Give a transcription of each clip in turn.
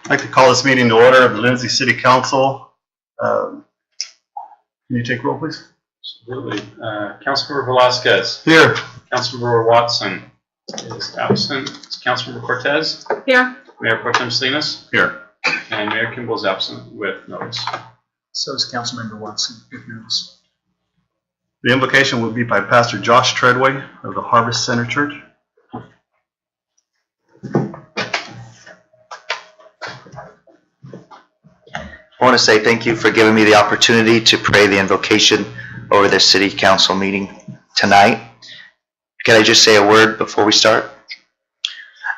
I'd like to call this meeting to order of the Lindsay City Council. Can you take roll, please? Absolutely. Councilmember Velasquez. Here. Councilmember Watson is absent. Councilmember Cortez. Here. Mayor Pro Tem Salinas. Here. And Mayor Kimball is absent with notice. So is Councilmember Watson, with notice. The invocation will be by Pastor Josh Treadway of the Harvest Center Church. I want to say thank you for giving me the opportunity to pray the invocation over the City Council meeting tonight. Can I just say a word before we start?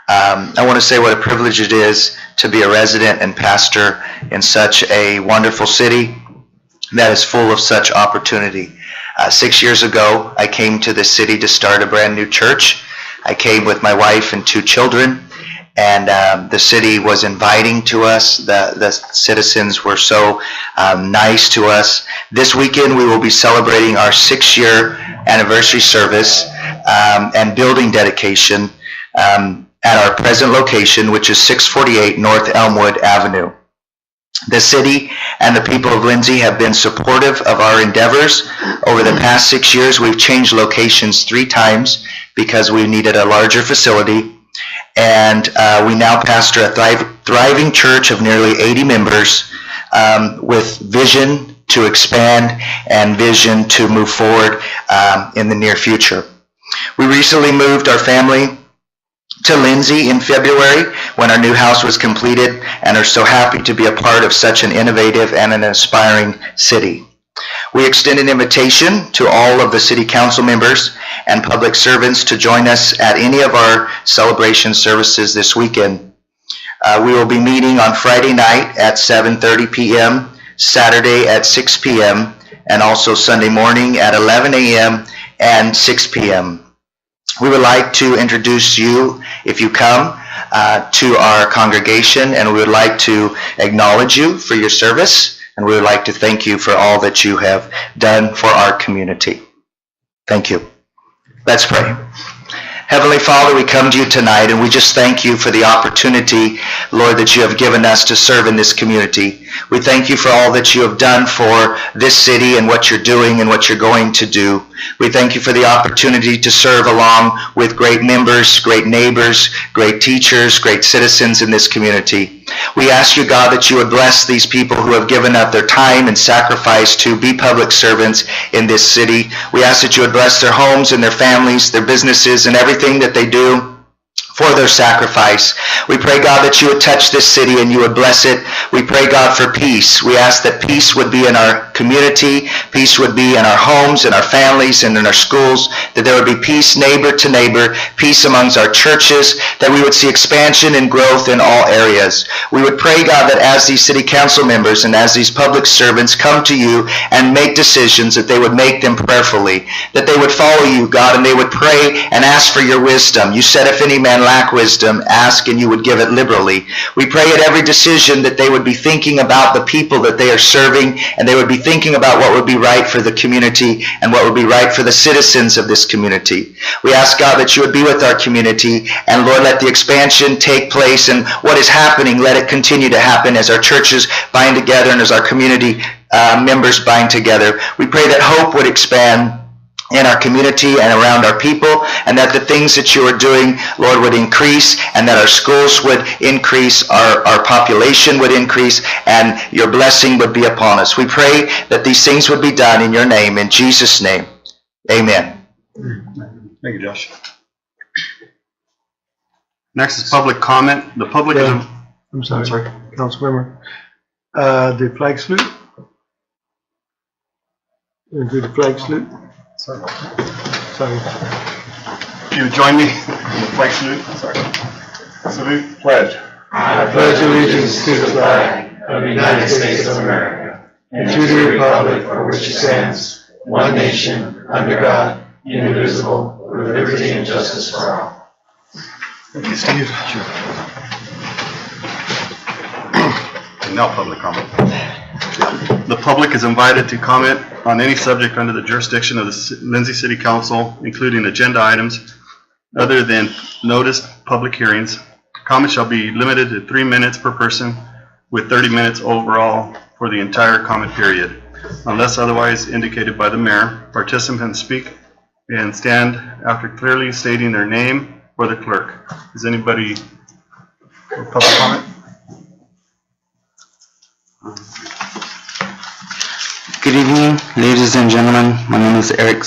I want to say what a privilege it is to be a resident and pastor in such a wonderful city that is full of such opportunity. 6 years ago, I came to this city to start a brand new church. I came with my wife and 2 children. And the city was inviting to us. The citizens were so nice to us. This weekend we will be celebrating our 6-year anniversary service and building dedication at our present location, which is 648 North Elmwood Avenue. The city and the people of Lindsay have been supportive of our endeavors. Over the past 6 years, we've changed locations 3 times because we needed a larger facility. And we now pastor a thriving church of nearly 80 members with vision to expand and vision to move forward in the near future. We recently moved our family to Lindsay in February when our new house was completed and are so happy to be a part of such an innovative and an inspiring city. We extend an invitation to all of the City Council members and public servants to join us at any of our celebration services this weekend. We will be meeting on Friday night at 7:30 p.m., Saturday at 6 p.m., and also Sunday morning at 11 a.m. and 6 p.m. We would like to introduce you, if you come, to our congregation, and we would like to acknowledge you for your service. And we would like to thank you for all that you have done for our community. Thank you. Let's pray. Heavenly Father, we come to you tonight and we just thank you for the opportunity, Lord, that you have given us to serve in this community. We thank you for all that you have done for this city and what you're doing and what you're going to do. We thank you for the opportunity to serve along with great members, great neighbors, great teachers, great citizens in this community. We ask you, God, that you would bless these people who have given up their time and sacrifice to be public servants in this city. We ask that you would bless their homes and their families, their businesses, and everything that they do for their sacrifice. We pray, God, that you would touch this city and you would bless it. We pray, God, for peace. We ask that peace would be in our community, peace would be in our homes, in our families, and in our schools, that there would be peace neighbor to neighbor, peace amongst our churches, that we would see expansion and growth in all areas. We would pray, God, that as these city council members and as these public servants come to you and make decisions, that they would make them prayerfully, that they would follow you, God, and they would pray and ask for your wisdom. You said, if any man lack wisdom, ask and you would give it liberally. We pray at every decision that they would be thinking about the people that they are serving, and they would be thinking about what would be right for the community and what would be right for the citizens of this community. We ask, God, that you would be with our community, and Lord, let the expansion take place, and what is happening, let it continue to happen as our churches bind together and as our community members bind together. We pray that hope would expand in our community and around our people, and that the things that you are doing, Lord, would increase, and that our schools would increase, our population would increase, and your blessing would be upon us. We pray that these things would be done in your name, in Jesus' name. Amen. Thank you, Josh. Next is public comment. The public is... I'm sorry. Councilmember. The flag salute. Do the flag salute. Sorry. You would join me in the flag salute. Sorry. Salute. Pledge. I pledge allegiance to the flag of the United States of America and to the republic for which it stands, one nation, under God, indivisible, with liberty and justice for all. Thank you, Steve. Sure. And now public comment. The public is invited to comment on any subject under the jurisdiction of the Lindsay City Council, including agenda items other than noticed public hearings, Comments shall be limited to 3 minutes per person with 30 minutes overall for the entire comment period. Unless otherwise indicated by the mayor, participants speak and stand after clearly stating their name or the clerk. Is anybody with public comment? Good evening, ladies and gentlemen. My name is Eric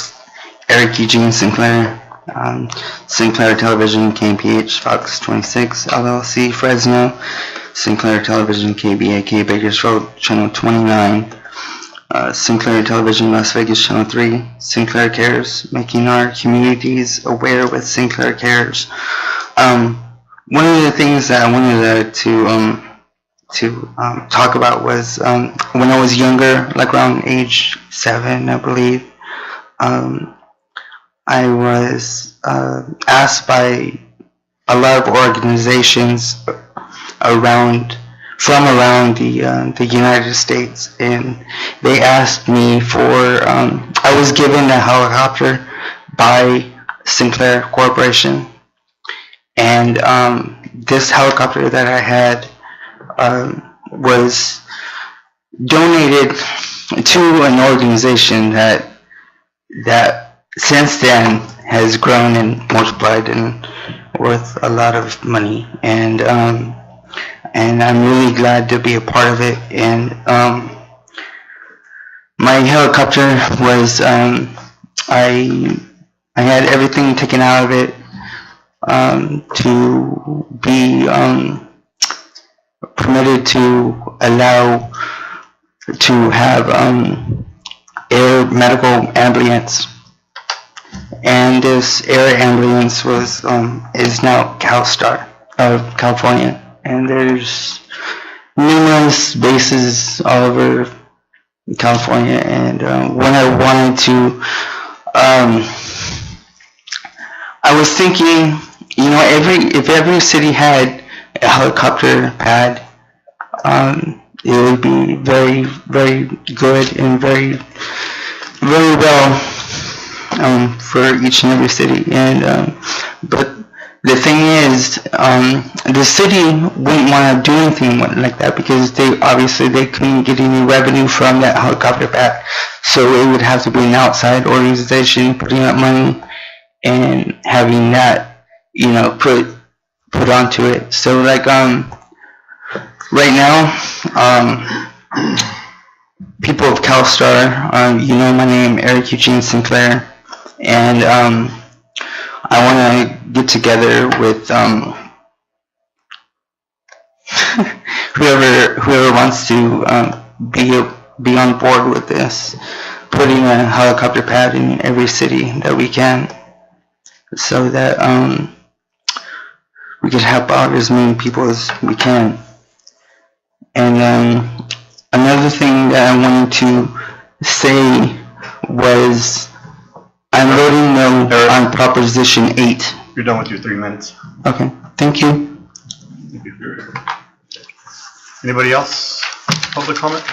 Eugene Sinclair. Sinclair Television, KPH, Fox 26, LLC, Fresno. Sinclair Television, KBAK, Bakersfield, Channel 29. Sinclair Television, Las Vegas, Channel 3. Sinclair Cares, making our communities aware with Sinclair Cares. One of the things that I wanted to talk about was when I was younger, like around age 7, I believe. I was asked by a lot of organizations from around the United States, and they asked me for. I was given a helicopter by Sinclair Corporation, and this helicopter that I had was donated to an organization that since then has grown and multiplied and worth a lot of money, and I'm really glad to be a part of it. And my helicopter was I had everything taken out of it to be permitted to allow to have air medical ambulance, and this air ambulance was is now CalStar of California, and there's numerous bases all over California. And when I wanted to, I was thinking, if every city had a helicopter pad, it would be very, very good and very, very well for each and every city. And but the thing is, the city wouldn't want to do anything like that because they couldn't get any revenue from that helicopter pad. So it would have to be an outside organization putting up money and having that, put onto it. So like right now, people of CalStar, my name, Eric Eugene Sinclair, and I want to get together with whoever wants to be on board with this, putting a helicopter pad in every city that we can, so that we could help out as many people as we can. And another thing that I wanted to say was I'm voting no on Proposition 8. You're done with your 3 minutes. Okay, thank you. Anybody else? Public comment?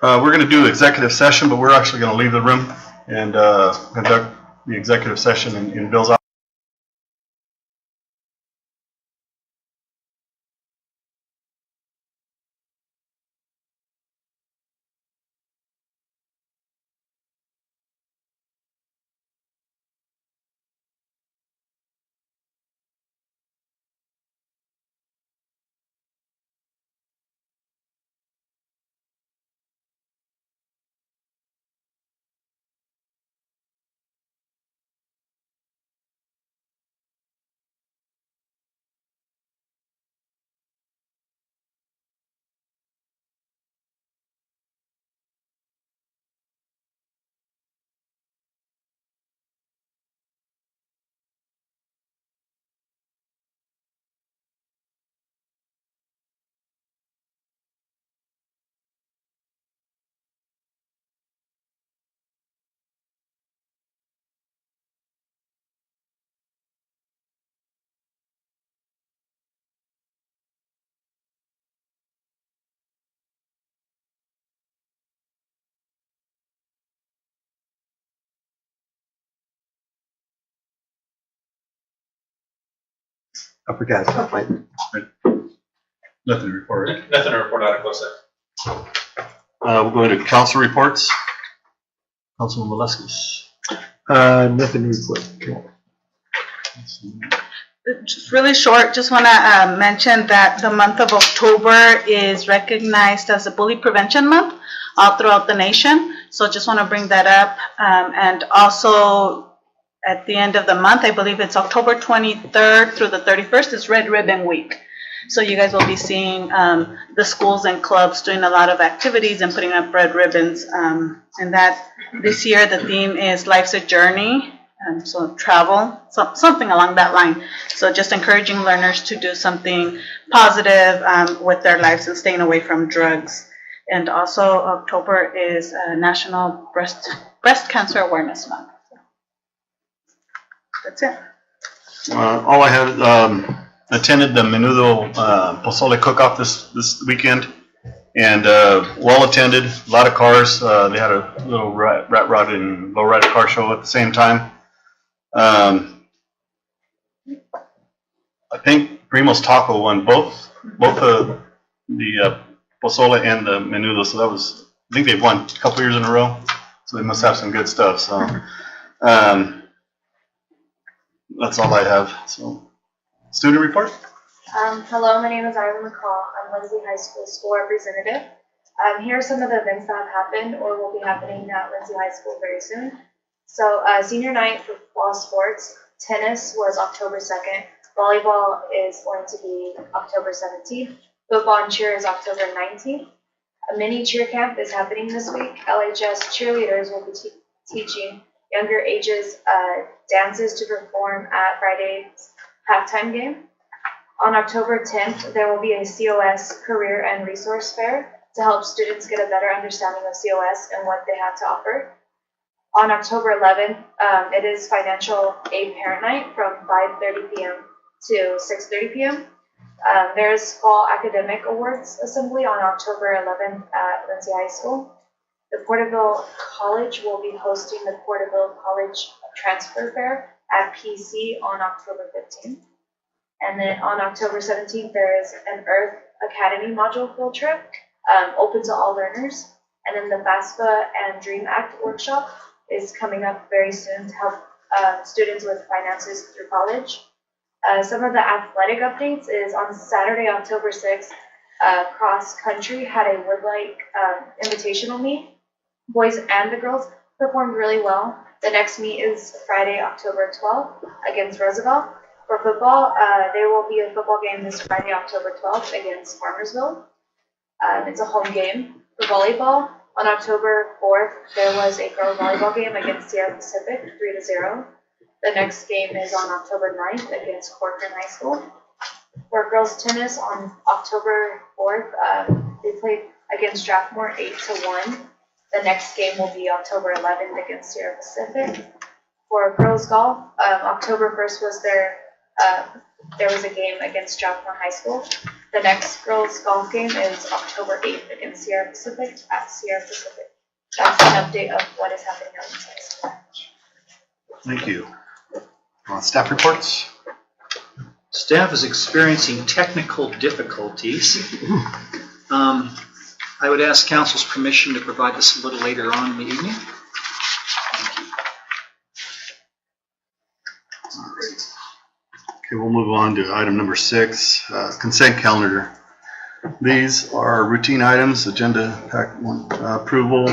We're going to do executive session, but we're actually going to leave the room and conduct the executive session in Bill's office. Upper Castle, right? Nothing to report, right? Nothing to report out of closed session. We'll go into council reports. Councilman Velasquez. Nothing to report. Just really short, just want to mention that the month of October is recognized as a Bully Prevention Month all throughout the nation. So just want to bring that up. And also at the end of the month, I believe it's October 23rd through the 31st, is Red Ribbon Week. So you guys will be seeing the schools and clubs doing a lot of activities and putting up red ribbons. And that this year the theme is Life's a Journey. So travel, something along that line. So just encouraging learners to do something positive with their lives and staying away from drugs. And also October is National Breast Cancer Awareness Month. That's it. All I have, attended the Menudo Pozole Cook-Off this weekend, and well attended, a lot of cars. They had a little rat rod and lowrider car show at the same time. I think Primo's Taco won both the Pozole and the Menudo, so I think they've won a couple years in a row, so they must have some good stuff. So that's all I have. So, student report. Hello, my name is Isla McCall. I'm Lindsay High School representative. Here are some of the events that have happened or will be happening at Lindsay High School very soon. So senior night for fall sports, tennis was October 2nd, volleyball is going to be October 17th, football and cheer is October 19th. A mini cheer camp is happening this week. LHS cheerleaders will be teaching younger ages dances to perform at Friday's halftime game. On October 10th, there will be a COS Career and Resource Fair to help students get a better understanding of COS and what they have to offer. On October 11th, it is Financial Aid Parent Night from 5:30 p.m. to 6:30 p.m. There's Fall Academic Awards Assembly on October 11th at Lindsay High School. The Porterville College will be hosting the Porterville College Transfer Fair at PC on October 15th. And then on October 17th, there is an Earth Academy module field trip open to all learners. And then the FAFSA and DREAM Act workshop is coming up very soon to help students with finances through college. Some of the athletic updates is on Saturday, October 6th, cross country had a Woodlight invitational meet. Boys and the girls performed really well. The next meet is Friday, October 12th against Roosevelt. For football, there will be a football game this Friday, October 12th against Farmersville. It's a home game. For volleyball, on October 4th, there was a girls volleyball game against Sierra Pacific, 3-0. The next game is on October 9th against Corcoran High School. For girls tennis, on October 4th, they played against Strathmore 8-1. The next game will be October 11th against Sierra Pacific. For girls golf, October 1st was there was a game against Strathmore High School. The next girls golf game is October 8th against Sierra Pacific at Sierra Pacific. That's an update of what is happening at Lindsay High School. Thank you. Staff reports. Staff is experiencing technical difficulties. I would ask council's permission to provide this a little later on in the evening. Okay, we'll move on to item number 6, consent calendar. These are routine items, agenda pack 1, approval,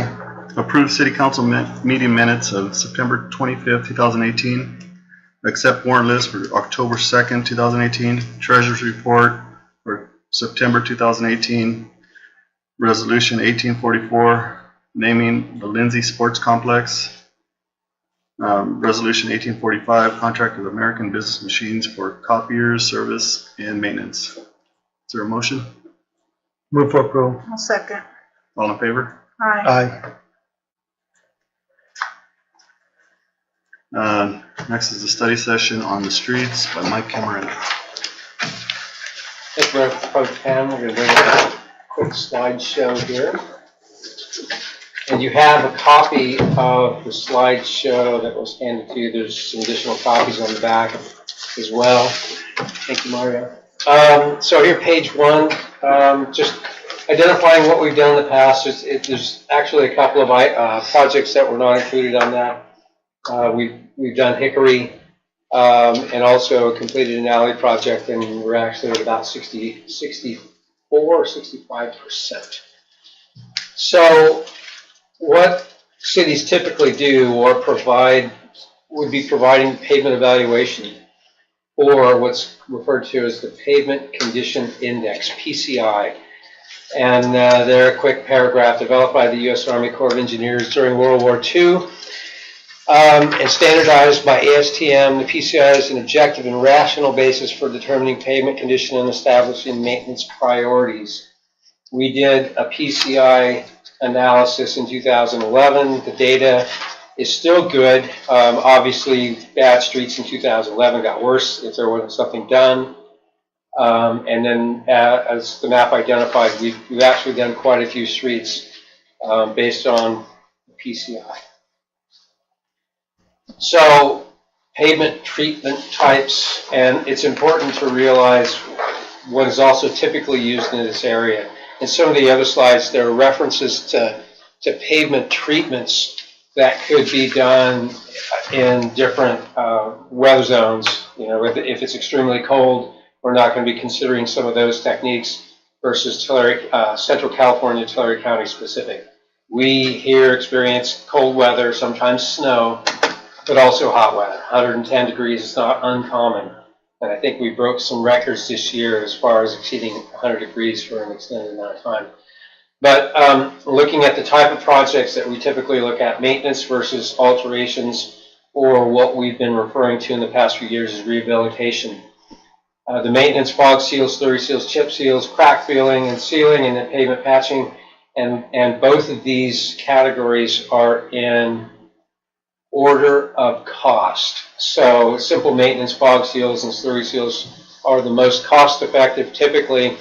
approve city council meeting minutes of September 25th, 2018, accept warrant list for October 2nd, 2018, treasurer's report for September 2018, resolution 1844, naming the Lindsay Sports Complex, resolution 1845, contract with American Business Machines for copiers, service, and maintenance. Is there a motion? Move for approval. I'll second. All in favor? Aye. Next is the study session on the streets by Mike Cameron. Thank you, Mayor Pro Tem. We're going to bring up a quick slideshow here. And you have a copy of the slideshow that was handed to you. There's some additional copies on the back as well. Thank you, Mario. So here, page 1, just identifying what we've done in the past. There's actually a couple of projects that were not included on that. We've done Hickory, and also completed an alley project, and we're actually at about 64 or 65%. So what cities typically do or would be providing pavement evaluation, or what's referred to as the Pavement Condition Index, PCI. And they're a quick paragraph developed by the U.S. Army Corps of Engineers during World War II. And standardized by ASTM, the PCI is an objective and rational basis for determining pavement condition and establishing maintenance priorities. We did a PCI analysis in 2011. The data is still good. Obviously, bad streets in 2011 got worse if there wasn't something done. And then, as the map identified, we've actually done quite a few streets based on the PCI. So, pavement treatment types, and it's important to realize what is also typically used in this area. In some of the other slides, there are references to pavement treatments that could be done in different weather zones. You know, if it's extremely cold, we're not going to be considering some of those techniques versus Central California, Tulare County specific. We here experience cold weather, sometimes snow, but also hot weather. 110 degrees is not uncommon. And I think we broke some records this year as far as exceeding 100 degrees for an extended amount of time. But looking at the type of projects that we typically look at, maintenance versus alterations, or what we've been referring to in the past few years is rehabilitation. The maintenance, fog seals, slurry seals, chip seals, crack filling and sealing, and then pavement patching. And both of these categories are in order of cost. So simple maintenance, fog seals, and slurry seals are the most cost effective. Typically,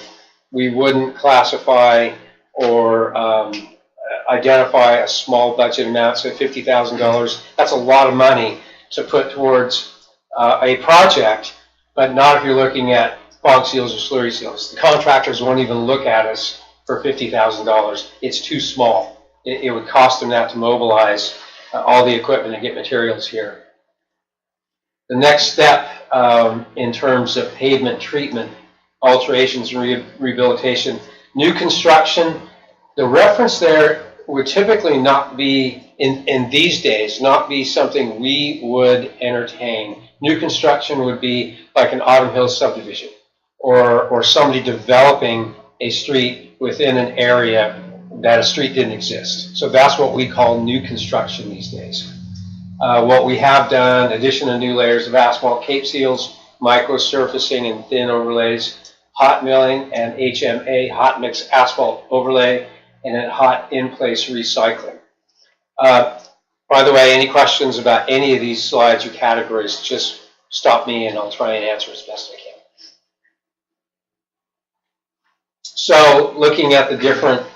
we wouldn't classify or identify a small budget amount, so $50,000. That's a lot of money to put towards a project, but not if you're looking at fog seals or slurry seals. The contractors won't even look at us for $50,000. It's too small. It would cost them that to mobilize all the equipment and get materials here. The next step in terms of pavement treatment, alterations and rehabilitation, new construction, the reference there would typically not be, in these days, not be something we would entertain. New construction would be like an Autumn Hills subdivision or somebody developing a street within an area that a street didn't exist. So that's what we call new construction these days. What we have done, addition of new layers of asphalt, cape seals, micro-surfacing and thin overlays, hot milling and HMA, hot mix asphalt overlay, and then hot in-place recycling. By the way, any questions about any of these slides or categories, just stop me and I'll try and answer as best I can. So looking at the different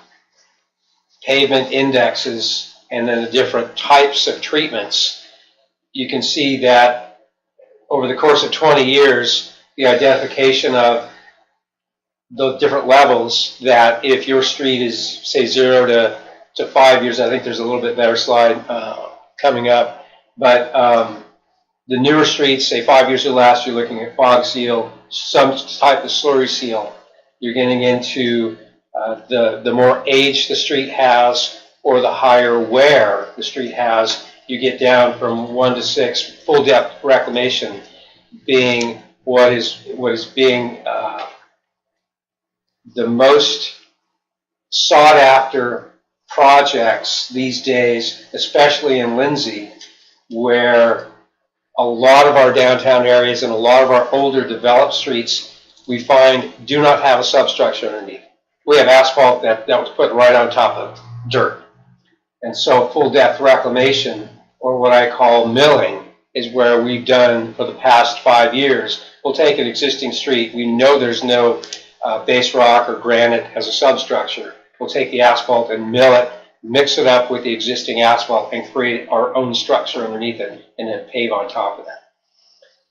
pavement indexes and then the different types of treatments, you can see that over the course of 20 years, the identification of the different levels, that if your street is, say, 0 to 5 years, I think there's a little bit better slide coming up, but the newer streets, say 5 years or less, you're looking at fog seal, some type of slurry seal. You're getting into the more age the street has or the higher wear the street has. You get down from 1 to 6, full depth reclamation being what is being the most sought after projects these days, especially in Lindsay, where a lot of our downtown areas and a lot of our older developed streets we find do not have a substructure underneath. We have asphalt that was put right on top of dirt. And so full depth reclamation, or what I call milling, is where we've done for the past 5 years. We'll take an existing street. We know there's no base rock or granite as a substructure. We'll take the asphalt and mill it, mix it up with the existing asphalt, and create our own structure underneath it, and then pave on top of that.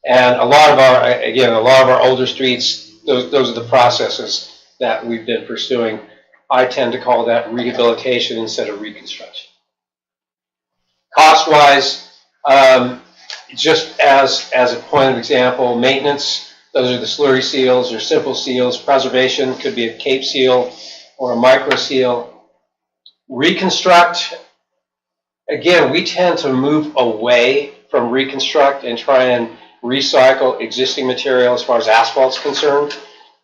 And a lot of our older streets, those are the processes that we've been pursuing. I tend to call that rehabilitation instead of reconstruction. Cost-wise, just as a point of example, maintenance, those are the slurry seals or simple seals. Preservation could be a cape seal or a micro seal. Reconstruct, again, we tend to move away from reconstruct and try and recycle existing material as far as asphalt's concerned.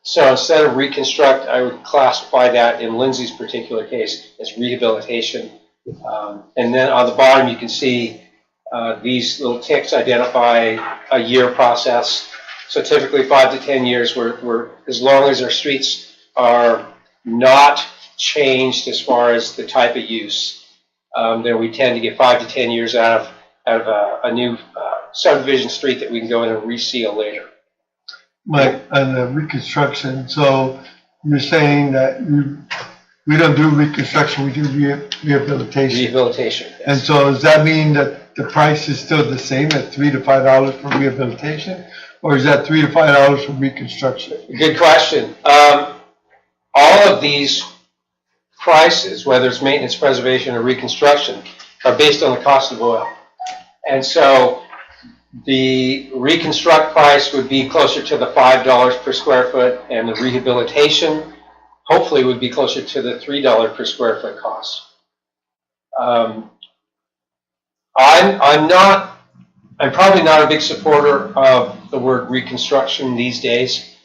So instead of reconstruct, I would classify that in Lindsay's particular case as rehabilitation. And then on the bottom, you can see these little ticks identify a year process. So typically 5 to 10 years, we're as long as our streets are not changed as far as the type of use, then we tend to get 5 to 10 years out of a new subdivision street that we can go in and reseal later. Mike, on the reconstruction, so you're saying that we don't do reconstruction, we do rehabilitation. Rehabilitation. Yes. And so does that mean that the price is still the same at $3 to $5 for rehabilitation? Or is that $3 to $5 for reconstruction? Good question. All of these prices, whether it's maintenance, preservation, or reconstruction, are based on the cost of oil. And so the reconstruct price would be closer to the $5 per square foot, and the rehabilitation hopefully would be closer to the $3 per square foot cost. I'm probably not a big supporter of the word reconstruction these days.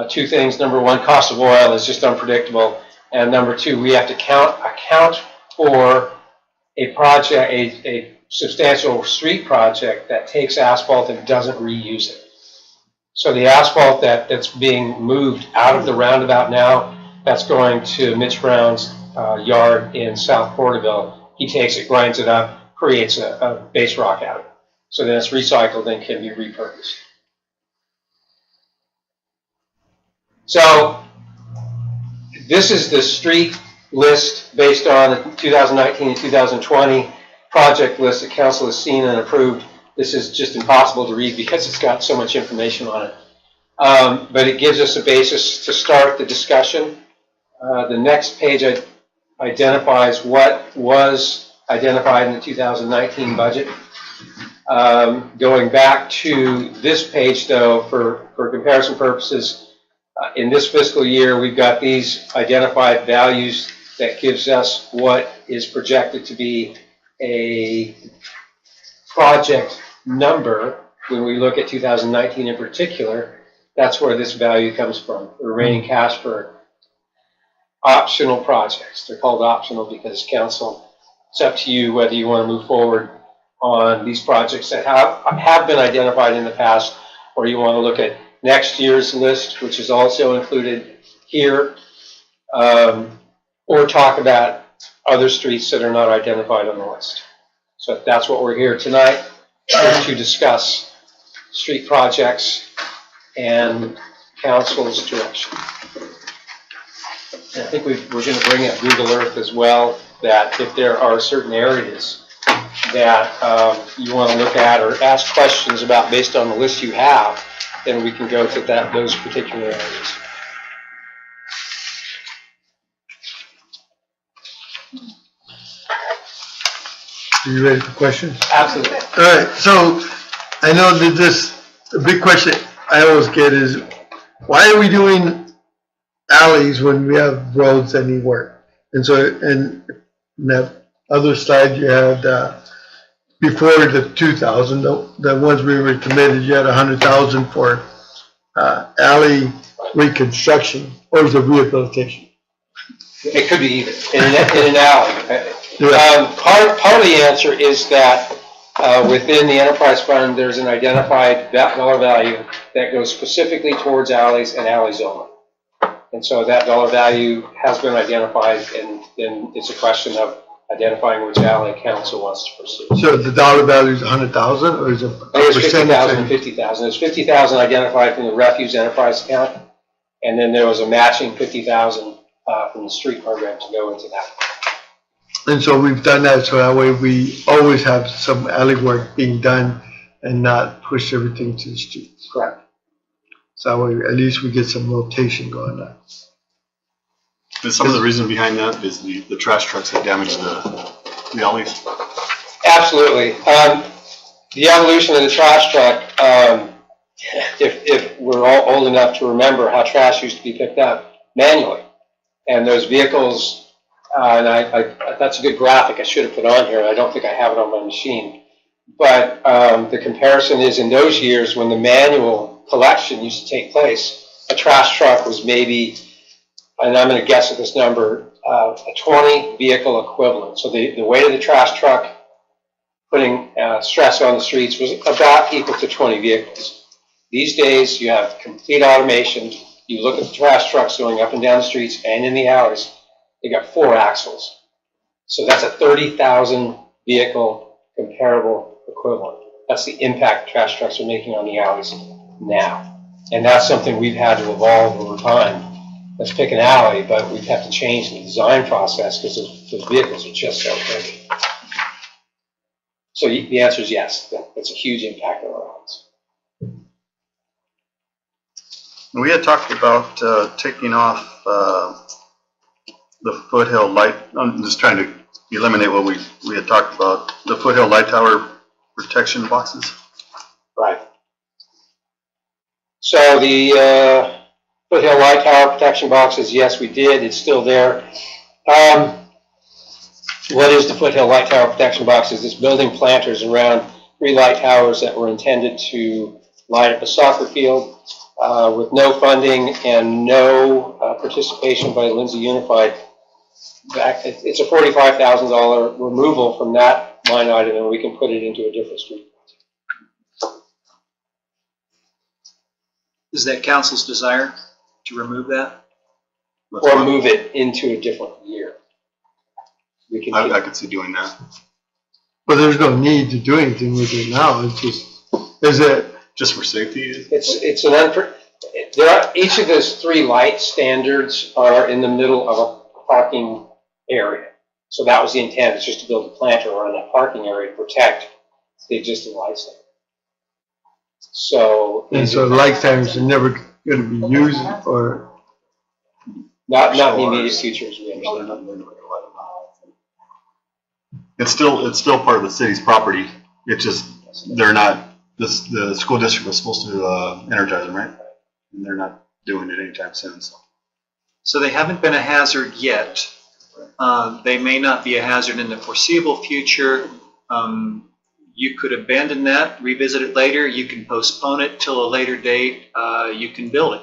Two things. Number one, cost of oil is just unpredictable. And number two, we have to account for a project, a substantial street project that takes asphalt and doesn't reuse it. So the asphalt that's being moved out of the roundabout now, that's going to Mitch Brown's yard in South Porterville. He takes it, grinds it up, creates a base rock out of it. So then it's recycled and can be repurposed. So this is the street list based on the 2019 and 2020 project list that council has seen and approved. This is just impossible to read because it's got so much information on it. But it gives us a basis to start the discussion. The next page identifies what was identified in the 2019 budget. Going back to this page, though, for comparison purposes, in this fiscal year, we've got these identified values that gives us what is projected to be a project number. When we look at 2019 in particular, that's where this value comes from, the remaining cash for optional projects. They're called optional because council, it's up to you whether you want to move forward on these projects that have been identified in the past, or you want to look at next year's list, which is also included here, or talk about other streets that are not identified on the list. So that's what we're here tonight, is to discuss street projects and council's direction. And I think we're going to bring up Google Earth as well, that if there are certain areas that you want to look at or ask questions about based on the list you have, then we can go to those particular areas. Are you ready for questions? Absolutely. All right, so I know that the big question I always get is, why are we doing alleys when we have roads that need work? And so, and that other slide you had, before the 2,000, the ones we were committed, you had 100,000 for alley reconstruction, or is it rehabilitation? It could be either, in an alley. Yeah. Part of the answer is that within the enterprise fund, there's an identified dollar value that goes specifically towards alleys and alleys only. And so that dollar value has been identified, and then it's a question of identifying which alley council wants to pursue. So the dollar value is 100,000, or is it? I think it's 50,000 and 50,000. There's 50,000 identified from the refuse enterprise account, and then there was a matching 50,000 from the street program to go into that. And so we've done that so that way we always have some alley work being done and not push everything to the streets. Correct. So that way, at least we get some rotation going on. And some of the reason behind that is the trash trucks that damage the alleys. Absolutely. The evolution of the trash truck, if we're all old enough to remember how trash used to be picked up manually, and those vehicles, and that's a good graphic I should have put on here. I don't think I have it on my machine. But the comparison is in those years when the manual collection used to take place, a trash truck was maybe, and I'm going to guess at this number, a 20 vehicle equivalent. So the weight of the trash truck putting stress on the streets was about equal to 20 vehicles. These days, you have complete automation. You look at the trash trucks going up and down the streets and in the alleys, they got 4 axles. So that's a 30,000 vehicle comparable equivalent. That's the impact trash trucks are making on the alleys now. And that's something we've had to evolve over time. Let's pick an alley, but we've had to change the design process because those vehicles are just so big. So the answer is yes. That's a huge impact on our alleys. We had talked about taking off the Foothill light. I'm just trying to eliminate what we had talked about. The Foothill light tower protection boxes. Right. So the Foothill light tower protection boxes, yes, we did. It's still there. What is the Foothill light tower protection boxes? It's building planters around 3 light towers that were intended to light up a soccer field with no funding and no participation by Lindsay Unified. It's a $45,000 removal from that line item, and we can put it into a different street. Is that council's desire to remove that? Or move it into a different year. We can. I could see doing that. But there's no need to do anything with it now. It's just, is it, Just for safety? It's an there are, each of those 3 light standards are in the middle of a parking area. So that was the intent, it's just to build a planter around that parking area to protect the existing light standard. So. and so light towers are never going to be used, or, Not in the immediate future, as we understand. It's still part of the city's property. It's just, they're not, the school district was supposed to energize them, right? And they're not doing it anytime soon, so. So they haven't been a hazard yet. They may not be a hazard in the foreseeable future. You could abandon that, revisit it later. You can postpone it till a later date. You can build it.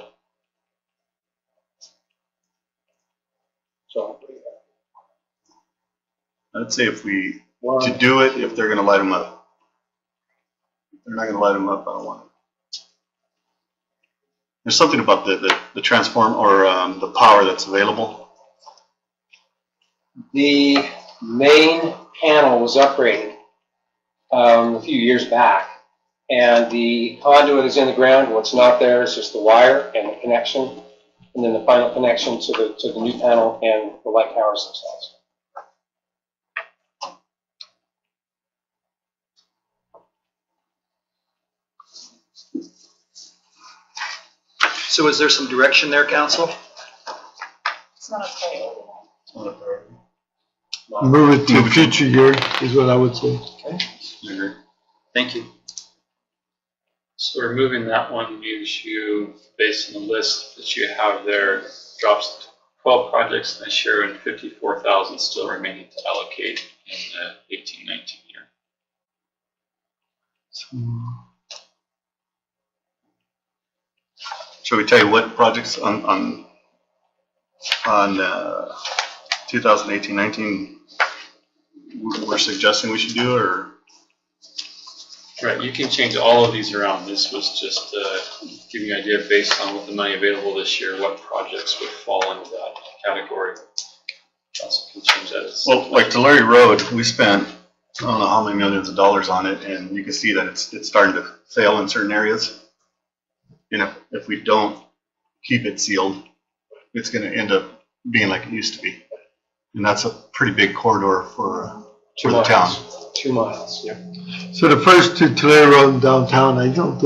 So, I'd say to do it if they're gonna light them up. If they're not gonna light them up, I don't want it. There's something about the transform or the power that's available. the main panel was upgraded a few years back, and the conduit is in the ground. What's not there is just the wire and the connection, and then the final connection to the new panel and the light towers themselves. So is there some direction there, council? It's not a priority. It's not a priority. move it to a future year, is what I would say. I agree. Thank you. So removing that one leaves you, based on the list that you have there, drops 12 projects this year and 54,000 still remaining to allocate in the 18-19 year. Shall we tell you what projects on 2018-19 we're suggesting we should do, or? Right, you can change all of these around. This was just giving you an idea based on what the money available this year, what projects would fall into that category. Also can change that. Well, like Tulare Road, we spent, I don't know how many millions of dollars on it, and you can see that it's starting to fail in certain areas. And if we don't keep it sealed, it's going to end up being like it used to be. And that's a pretty big corridor for For the town. 2 miles, yeah. So the first two, Tulare Road and downtown, I don't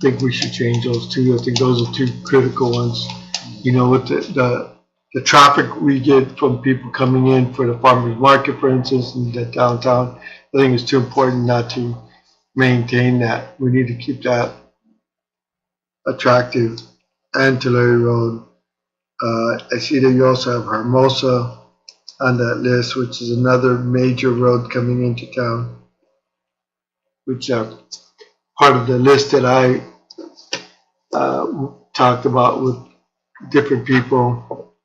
think we should change those two. I think those are two critical ones. You know, with the traffic we get from people coming in for the farmer's market, for instance, in the downtown, I think it's too important not to maintain that. We need to keep that attractive. And Tulare Road. I see that you also have Hermosa on that list, which is another major road coming into town, which are part of the list that I talked about with different people.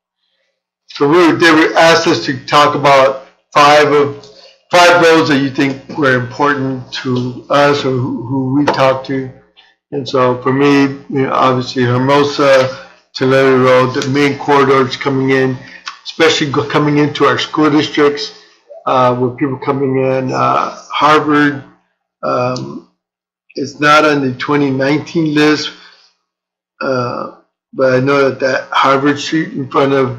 So they were asked us to talk about five roads that you think were important to us or who we talked to. And so for me, you know, obviously Hermosa, Tulare Road, the main corridors coming in, especially coming into our school districts, with people coming in. Harvard is not on the 2019 list, but I know that Harvard Street in front of,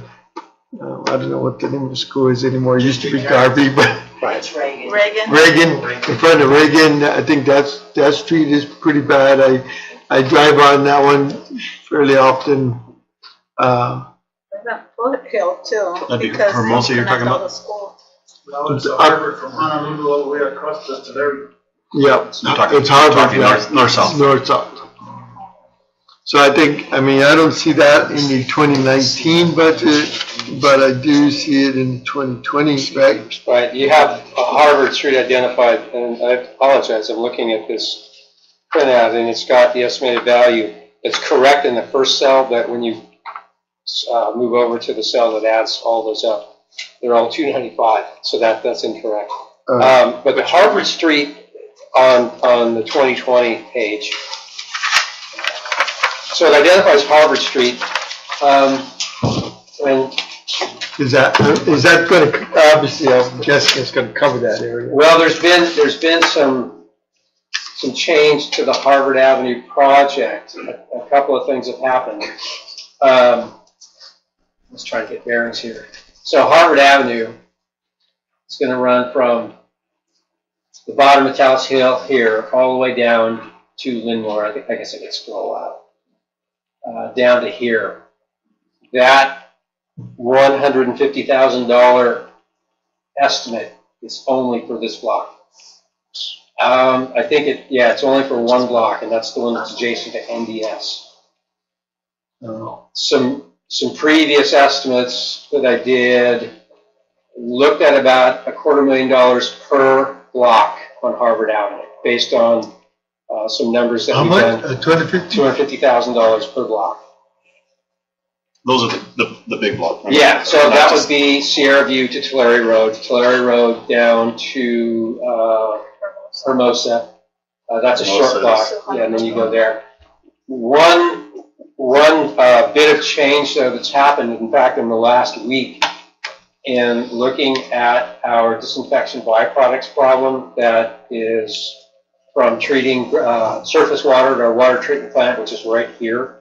I don't know what the name of the school is anymore. It used to be Garvey, but Reagan, in front of Reagan, I think that street is pretty bad. I drive on that one fairly often. That Foothill too. That'd be because Hermosa you're talking connect all about? the schools. No, it's Harvard from Honolulu all the way across to Tulare. Yeah, it's Harvard. North-south. North-south. So I think, I mean, I don't see that in the 2019 budget, but I do see it in 2020, right? Right, you have Harvard Street identified, and I apologize, I'm looking at this printout, and it's got the estimated value. It's correct in the first cell, but when you move over to the cell that adds all those up, they're all 295, so that's incorrect. But the Harvard Street on the 2020 page, so it identifies Harvard Street, and Is that going to, obviously, I'm guessing it's going to cover that area. well, there's been some change to the Harvard Avenue project. A couple of things have happened. Let's try to get bearings here. So Harvard Avenue is going to run from the bottom of Taos Hill here all the way down to Linmore. I guess I can scroll out down to here. That $150,000 estimate is only for this block. I think it's only for one block, and that's the one that's adjacent to NDS. Some previous estimates that I did looked at about $250,000 per block on Harvard Avenue, based on some numbers that we've done. How much? 250? $250,000 per block. Those are the big block. Yeah, so that would be Sierra View to Tulare Road down to Hermosa. That's a short block, yeah, and then you go there. One bit of change though that's happened, in fact, in the last week, in looking at our disinfection byproducts problem that is from treating surface water at our water treatment plant, which is right here.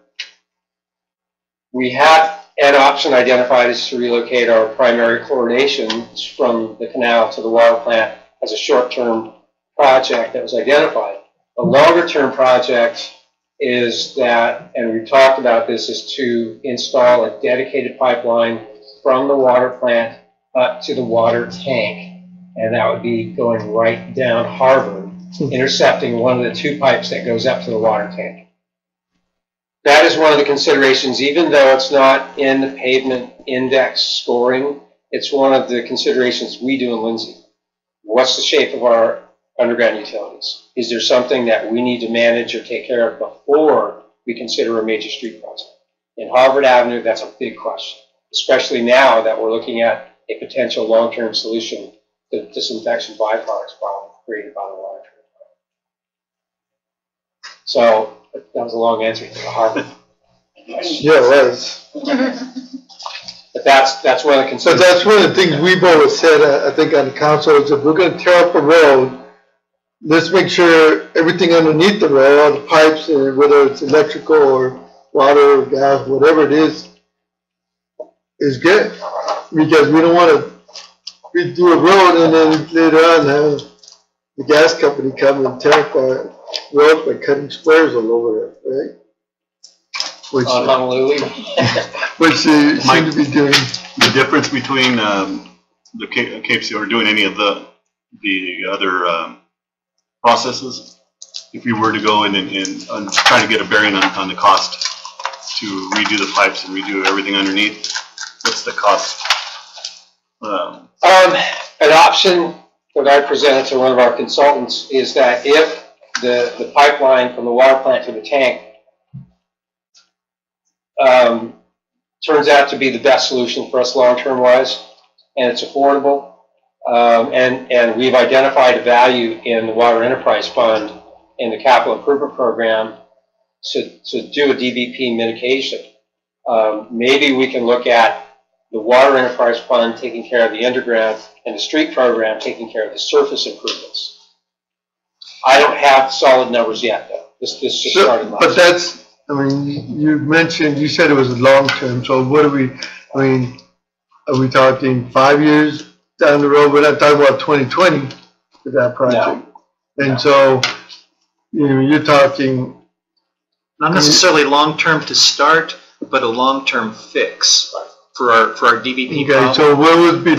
We had an option identified as to relocate our primary chlorination from the canal to the water plant as a short-term project that was identified. A longer-term project is that, and we've talked about this, is to install a dedicated pipeline from the water plant up to the water tank. And that would be going right down Harvard, intercepting one of the two pipes that goes up to the water tank. That is one of the considerations, even though it's not in the pavement index scoring, it's one of the considerations we do in Lindsay. What's the shape of our underground utilities? Is there something that we need to manage or take care of before we consider a major street project? In Harvard Avenue, that's a big question, especially now that we're looking at a potential long-term solution to the disinfection byproducts problem created by the water treatment plant. So that was a long answer to the Harvard question. Yeah, it was. But that's one of the So concerns. that's one of the things we've always said, I think on the council, is if we're going to tear up a road, let's make sure everything underneath the road, all the pipes, whether it's electrical or water or gas, whatever it is good. Because we don't want to we do a road and then later on have the gas company come and tear up our road by cutting squares all over it, right? Which, On Honolulu. which they seem to be doing. The difference between the Cape Seal or doing any of the other processes, if we were to go in and try to get a bearing on the cost to redo the pipes and redo everything underneath, what's the cost? An option that I presented to one of our consultants is that if the pipeline from the water plant to the tank turns out to be the best solution for us long-term wise, and it's affordable, and we've identified a value in the Water Enterprise Fund in the capital improvement program to do a DBP mitigation. Maybe we can look at the Water Enterprise Fund taking care of the underground and the street program taking care of the surface improvements. I don't have solid numbers yet, though. This just started last. But that's, I mean, you mentioned, you said it was a long term, so what are we, I mean, are we talking 5 years down the road? We're not talking about 2020 for that project. And so, you know, you're talking, Not necessarily long-term to start, but a long-term fix for our DBP okay, problem. so what would be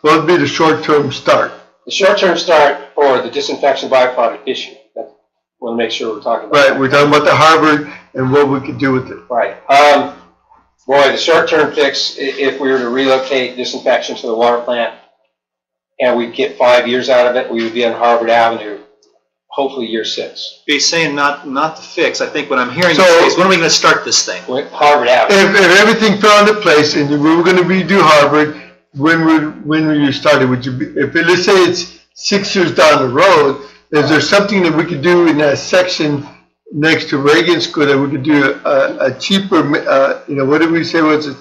what would be the short-term start? The short-term start for the disinfection byproduct issue. I want to make sure we're talking about Right, that. we're talking about the Harvard and what we could do with it. Right. Boy, the short-term fix, if we were to relocate disinfection to the water plant and we'd get 5 years out of it, we would be on Harvard Avenue, hopefully year 6. He's saying not the fix. I think what I'm hearing So- you say is, when are we going to start this thing? Harvard Avenue. If everything fell into place and we were gonna redo Harvard, when would you start it? Would you be, if, let's say it's 6 years down the road, is there something that we could do in that section next to Reagan School that we could do a cheaper, you know, what did we say was it?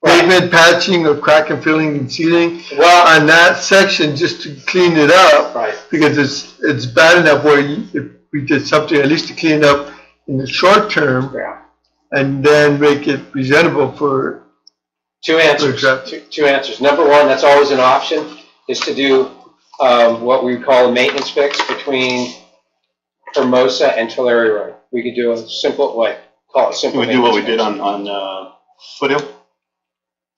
Pavement patching or crack and filling and sealing Well, on that section just to clean it up? right. Because it's bad enough where if we did something at least to clean it up in the short term Yeah. and then make it presentable for, Two answers. Exactly. Two answers. Number one, that's always an option, is to do what we call a maintenance fix between Hermosa and Tulare Road. We could do a simple, call it simple. Can we do what we maintenance did fix. on Foothill?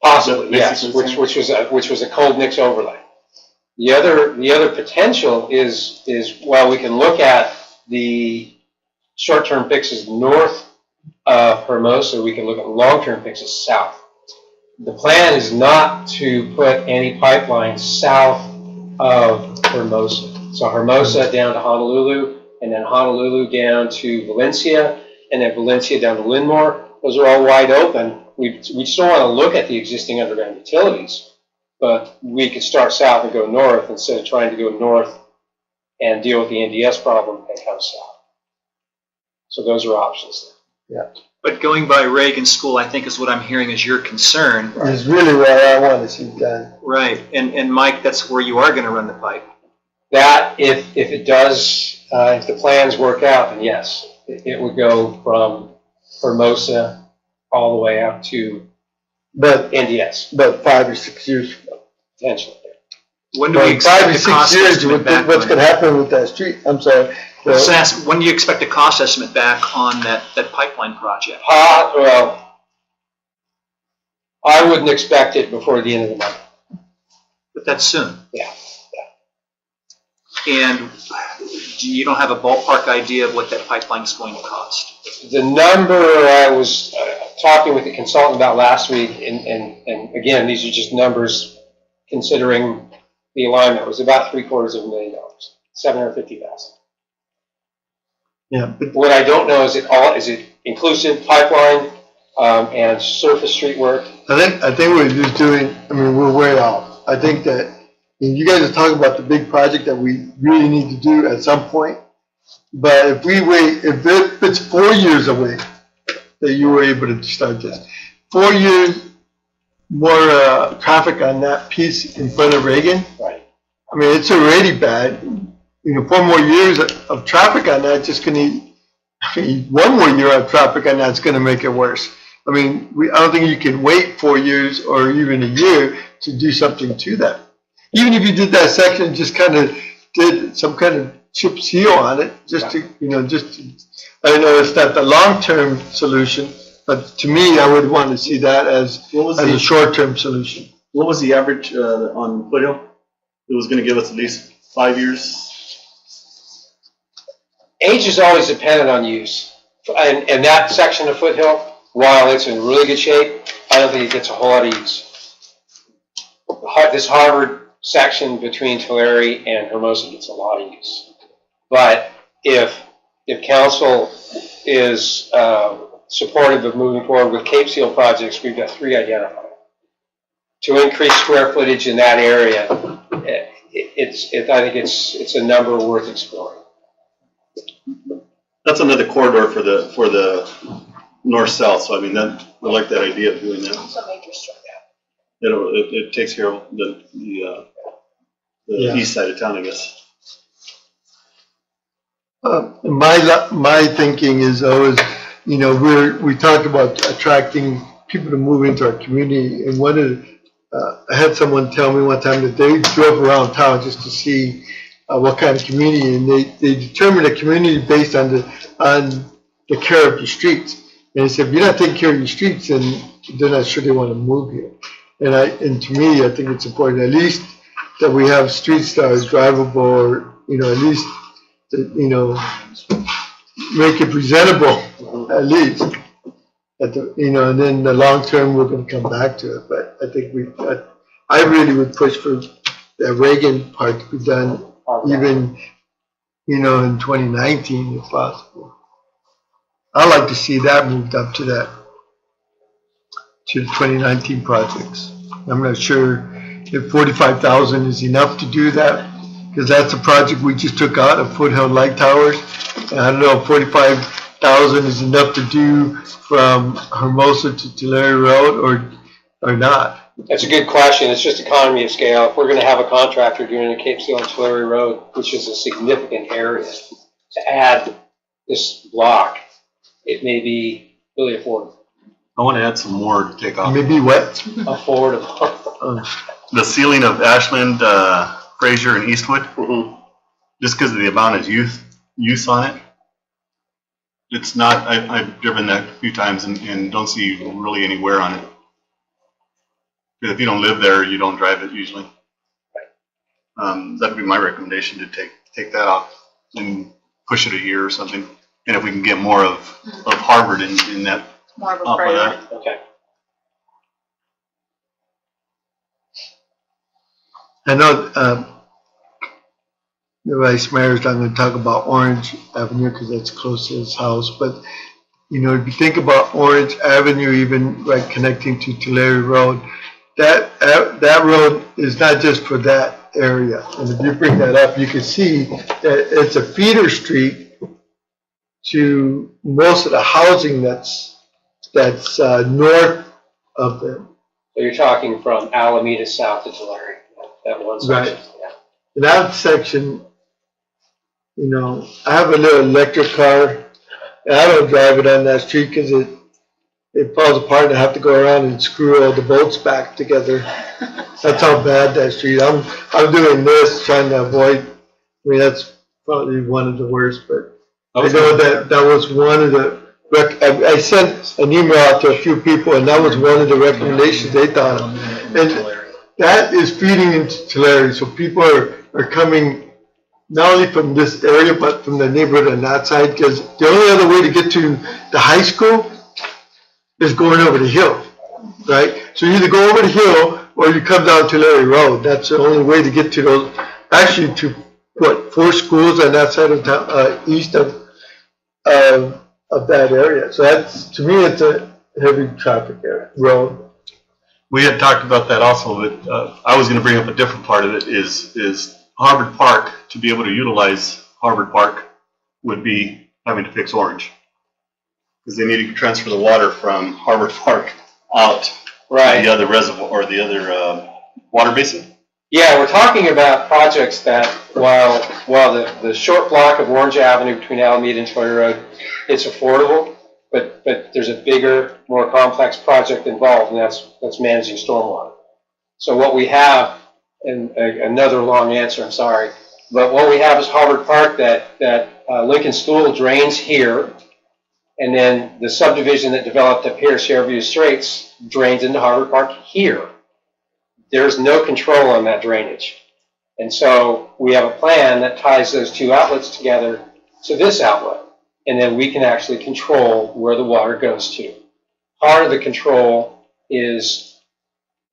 Possibly, Basically yes, the same? which was a cold mix overlay. The other potential is while we can look at the short-term fixes north of Hermosa, we can look at long-term fixes south. The plan is not to put any pipeline south of Hermosa. So Hermosa down to Honolulu, and then Honolulu down to Valencia, and then Valencia down to Linmore. Those are all wide open. We still want to look at the existing underground utilities, but we could start south and go north instead of trying to go north and deal with the NDS problem and come south. So those are options there. But going by Reagan School, I think is what I'm hearing is your concern. is really what I want to see done. Right. And Mike, that's where you are going to run the pipe. That, if it does, if the plans work out, then yes, it would go from Hermosa all the way up to But NDS, 5 or 6 years from now. potentially. When do we But 5 expect or a 6 cost years, estimate back what's on gonna it? happen with that street? I'm sorry. Let's ask, when do you expect a cost estimate back on that pipeline project? Well, I wouldn't expect it before the end of the month. But that's soon. Yeah. And you don't have a ballpark idea of what that pipeline is going to cost? The number I was talking with the consultant about last week, and again, these are just numbers considering the alignment, was about $750,000. Yeah, but What I don't know is it inclusive pipeline and surface street work? I think we're just doing, I mean, we're way off. I think that, I mean, you guys are talking about the big project that we really need to do at some point. But if we wait, if it's 4 years away that you were able to start this, 4 years more traffic on that piece in front of Reagan. Right. I mean, it's already bad. You know, 4 more years of traffic on that just gonna, I mean, 1 more year of traffic on that's gonna make it worse. I mean, I don't think you can wait 4 years or even a year to do something to that. even if you did that section, just kind of did some kind of chip seal on it, just to, I know it's not the long-term solution, but to me, I would want to see that as a short-term solution. What was the average on Foothill? It was gonna give us at least 5 years. Age is always dependent on use. And that section of Foothill, while it's in really good shape, I don't think it gets a whole lot of use. This Harvard section between Tulare and Hermosa gets a lot of use. But if council is supportive of moving forward with Cape Seal projects, we've got 3 identified. To increase square footage in that area, I think it's a number worth exploring. That's another corridor for the north-south, so I mean, I like that idea of doing that. Also major strikeout. It takes care of the east side of town, I guess. My thinking is always, we talked about attracting people to move into our community, and I had someone tell me one time that they drove around town just to see what kind of community, and they determined a community based on the care of the streets. And they said, if you're not taking care of your streets, then they're not sure they want to move here. And to me, I think it's important, at least that we have streets that are drivable, or at least make it presentable, at least. And then the long term, we're going to come back to it. But I think I really would push for the Reagan part to be done even, in 2019 if possible. I'd like to see that moved up to the 2019 projects. I'm not sure if 45,000 is enough to do that, because that's a project we just took out of Foothill Light Towers. And I don't know if 45,000 is enough to do from Hermosa to Tulare Road or not. That's a good question. It's just economy of scale. If we're going to have a contractor doing a Cape Seal and Tulare Road, which is a significant area, to add this block, it may be really affordable. I want to add some more to take off. Maybe what? Affordable. The ceiling of Ashland, Fraser, and Eastwood, just because of the amount of use on it. It's not, I've driven that a few times and don't see really any wear on it. Because if you don't live there, you don't drive it usually. That'd be my recommendation, to take that off and push it a year or something. And if we can get more of Harvard in that, More of a off of priority. that. Okay. I know the Vice Mayor's not going to talk about Orange Avenue because that's close to his house, but if you think about Orange Avenue, even right connecting to Tulare Road, that road is not just for that area. And if you bring that up, you can see that it's a feeder street to most of the housing that's north of them. So you're talking from Alameda south to Tulare, that one section. Right. Yeah. That section, I have a little electric car, and I don't drive it on that street because it falls apart and I have to go around and screw all the bolts back together. That's how bad that street. I'm doing this, trying to avoid, that's probably one of the worst, but I know that was one of the, I sent an email out to a few people, and that was one of the recommendations they thought of. And that is feeding into Tulare, so people are coming not only from this area, but from the neighborhood on that side, because the only other way to get to the high school is going over the hill, right? So you either go over the hill or you come down Tulare Road. That's the only way to get to those, actually to, 4 schools on that side of town, east of that area. So that's, to me, it's a heavy traffic area, road. We had talked about that also, but I was going to bring up a different part of it is Harvard Park. To be able to utilize Harvard Park would be having to fix Orange, because they need to transfer the water from Harvard Park out to the other reservoir or the other water basin. Yeah, we're talking about projects that while the short block of Orange Avenue between Alameda and Tulare Road, it's affordable, but there's a bigger, more complex project involved, and that's managing stormwater. So what we have and another long answer, I'm sorry. But what we have is Harvard Park that Lincoln School drains here, and then the subdivision that developed up here, Sierra Straits, drains into Harvard Park here. There's no control on that drainage. And so we have a plan that ties those two outlets together to this outlet, and then we can actually control where the water goes to. Part of the control is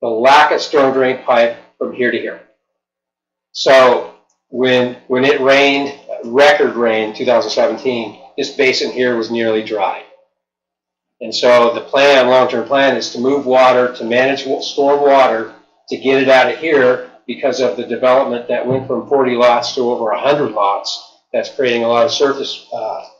the lack of storm drain pipe from here to here. So when it rained, record rain 2017, this basin here was nearly dry. And so the plan, long-term plan, is to move water, to manage storm water, to get it out of here because of the development that went from 40 lots to over 100 lots. That's creating a lot of surface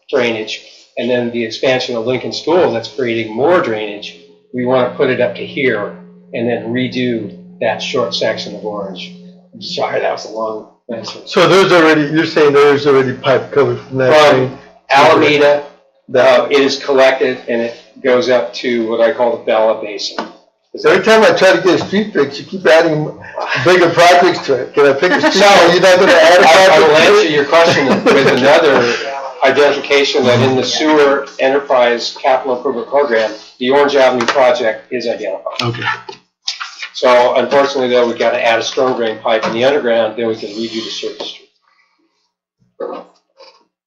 drainage. And then the expansion of Lincoln School that's creating more drainage. We want to put it up to here and then redo that short section of Orange. I'm sorry, that was a long answer. So there's already, you're saying there's already pipe covered from that From drain? Alameda, it is collected and it goes up to what I call the Bella Basin. So every time I try to get a street fix, you keep adding bigger projects to it. Can I pick a street? No. You're not gonna add a I will project to answer it? your question with another identification that in the sewer enterprise capital improvement program, the Orange Avenue project is identified. Okay. So unfortunately though, we've got to add a storm drain pipe in the underground, then we can redo the surface street.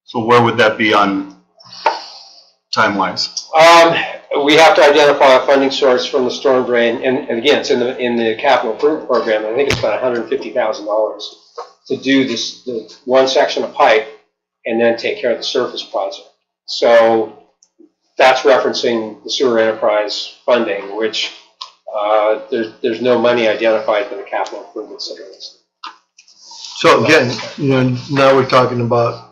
So where would that be on time-wise? We have to identify a funding source from the storm drain, and again, it's in the capital improvement program. I think it's about $150,000 to do this, the one section of pipe, and then take care of the surface project. So that's referencing the sewer enterprise funding, which there's no money identified for the capital improvements that are listed. So again, now we're talking about,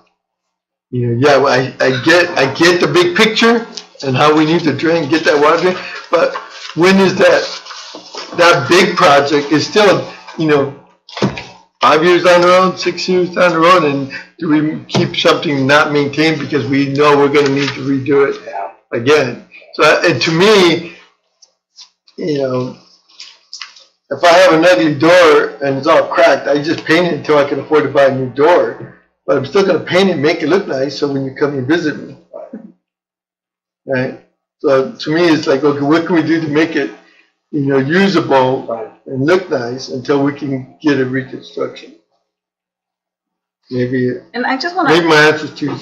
I get the big picture and how we need to drain, get that water drain, but when is that big project is still, 5 years down the road, 6 years down the road, and do we keep something not maintained because we know we're gonna need to redo it again? So, and to me, if I have an ugly door and it's all cracked, I just paint it until I can afford to buy a new door. But I'm still gonna paint it, make it look nice, so when you come and visit me. Right? So to me, it's like, okay, what can we do to make it, usable and look nice until we can get a reconstruction? Maybe And I just want to my answer's too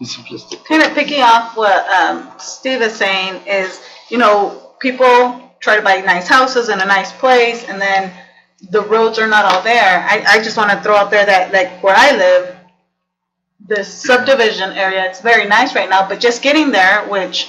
simplistic. kind of picking off what Steve is saying is, people try to buy nice houses in a nice place, and then the roads are not all there. I just want to throw out there that, like, where I live, the subdivision area, it's very nice right now, but just getting there, which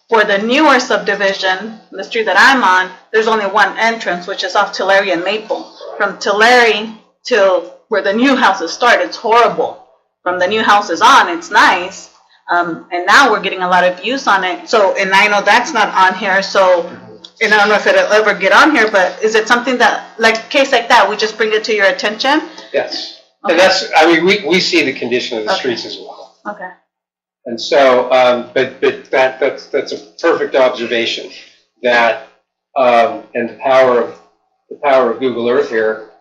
for the newer subdivision, the street that I'm on, there's only one entrance, which is off Tulare and Maple. From Tulare till where the new houses start, it's horrible. From the new houses on, it's nice. And now we're getting a lot of use on it. So, and I know that's not on here, so, and I don't know if it'll ever get on here, but is it something that, like a case like that, we just bring it to your attention? Yes. Okay. And that's, we see the condition of the streets as well. Okay. And so, but that's a perfect observation that, and the power of Google Earth here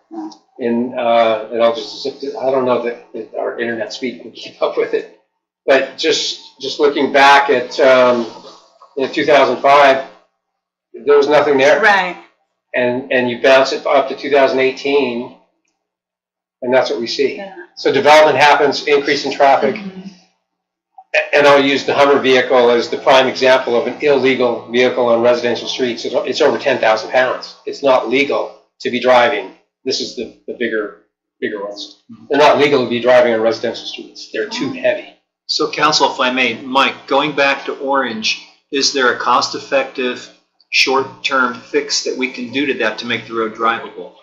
and I'll just, I don't know that our internet speed can keep up with it, but just looking back at, in 2005, there was nothing there. Right. And you bounce it up to 2018, and that's what we see. Yeah. So development happens, increase in traffic, and I'll use the Hummer vehicle as the prime example of an illegal vehicle on residential streets. It's over 10,000 pounds. It's not legal to be driving. This is the bigger ones. They're not legal to be driving on residential streets. They're too heavy. So council, if I may, Mike, going back to Orange, is there a cost-effective, short-term fix that we can do to that to make the road drivable?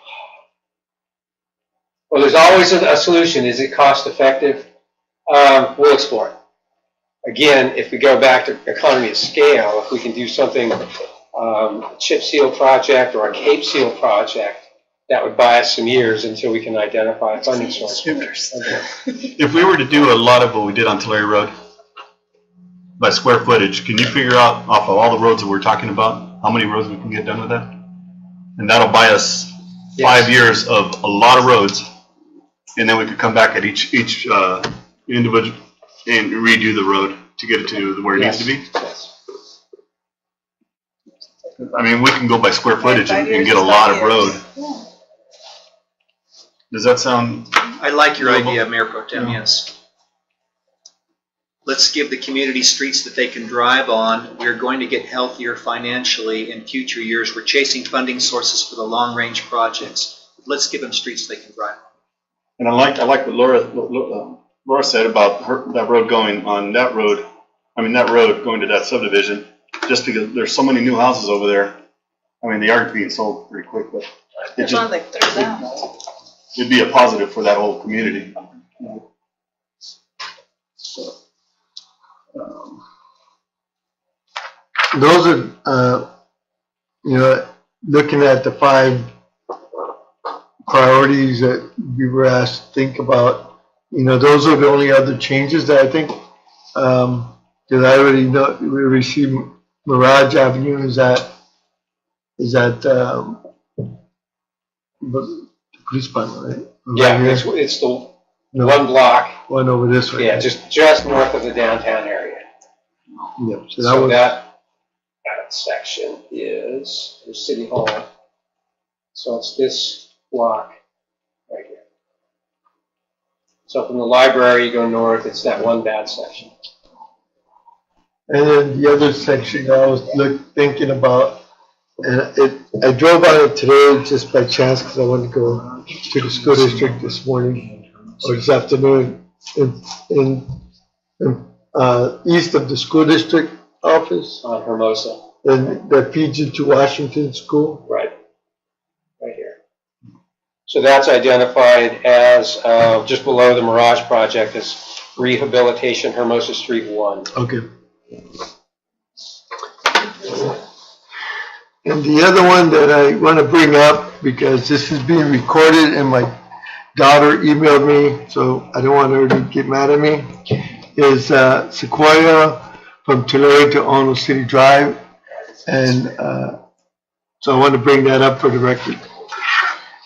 Well, there's always a solution. Is it cost effective? We'll explore it. Again, if we go back to economy of scale, if we can do something, a chip seal project or a cape seal project, that would buy us some years until we can identify a funding source. If we were to do a lot of what we did on Tulare Road by square footage, can you figure out off of all the roads that we're talking about, how many roads we can get done with that? And that'll buy us 5 years of a lot of roads, and then we could come back at each individual and redo the road to get it to where it needs to be. Yes. I mean, we can go by square footage and get a lot of road. Does that sound? I like your idea, Mayor Pro Tem, yes. Let's give the community streets that they can drive on. We're going to get healthier financially in future years. We're chasing funding sources for the long-range projects. Let's give them streets they can drive on. And I like what Laura said about that road going on that road. I mean, that road going to that subdivision, just because there's so many new houses over there. I mean, they are being sold pretty quick, but There's only like 3,000. it'd be a positive for that whole community. Those are, looking at the 5 priorities that we were asked to think about, those are the only other changes that I think, that I already know, we received Mirage Avenue is at the police department, right? Yeah, Right it's, here? it's the No, one block, one over this way. yeah, just north of the downtown area. Yeah, so that So was, that section is the City Hall. So it's this block right here. So from the library, you go north, it's that one bad section. and then the other section I was thinking about, and I drove on it today just by chance because I wanted to go to the school district this morning or this afternoon in east of the school district office, On Hermosa, and that feeds into Washington School. right here. So that's identified as, just below the Mirage project as Rehabilitation Hermosa Street 1. Okay. And the other one that I want to bring up, because this is being recorded and my daughter emailed me, so I don't want her to get mad at me, is Sequoia from Tulare to Ono City Drive. And so I want to bring that up for the record.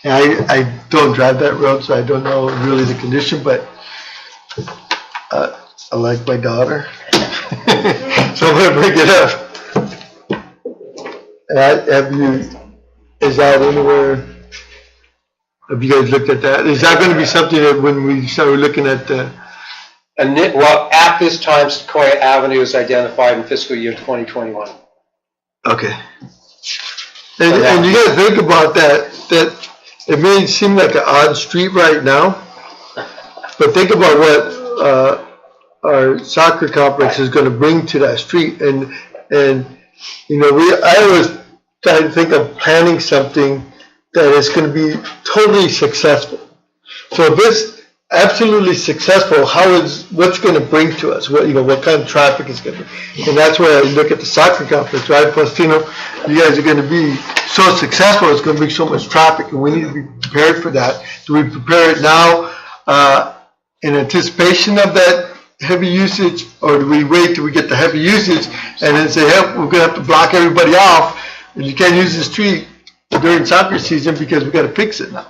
And I don't drive that road, so I don't know really the condition, but I like my daughter. So I'm going to bring it up. Is that anywhere, have you guys looked at that? Is that going to be something that when we start looking at the, Well, at this time, Sequoia Avenue is identified in fiscal year 2021. okay. And you gotta think about that it may seem like an odd street right now, but think about what our soccer complex is gonna bring to that street. And I always try to think of planning something that is gonna be totally successful. So if it's absolutely successful, what's gonna bring to us? What kind of traffic is gonna be? And that's where I look at the soccer complex, right? Plus, you guys are gonna be so successful, it's gonna bring so much traffic, and we need to be prepared for that. Do we prepare it now, in anticipation of that heavy usage, or do we wait till we get the heavy usage and then say, hey, we're gonna have to block everybody off, and you can't use the street during soccer season because we gotta fix it now?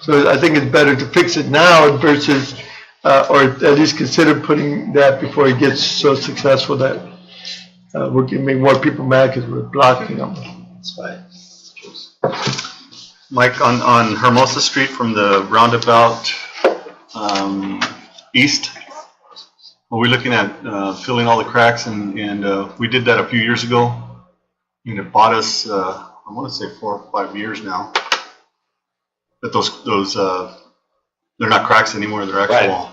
So I think it's better to fix it now versus, or at least consider putting that before it gets so successful that we can make more people mad because we're blocking them. That's fine. Mike, on Hermosa Street from the roundabout east, are we looking at filling all the cracks? And we did that a few years ago. And it bought us, I want to say 4 or 5 years now. But those they're not cracks anymore. They're actual. Right.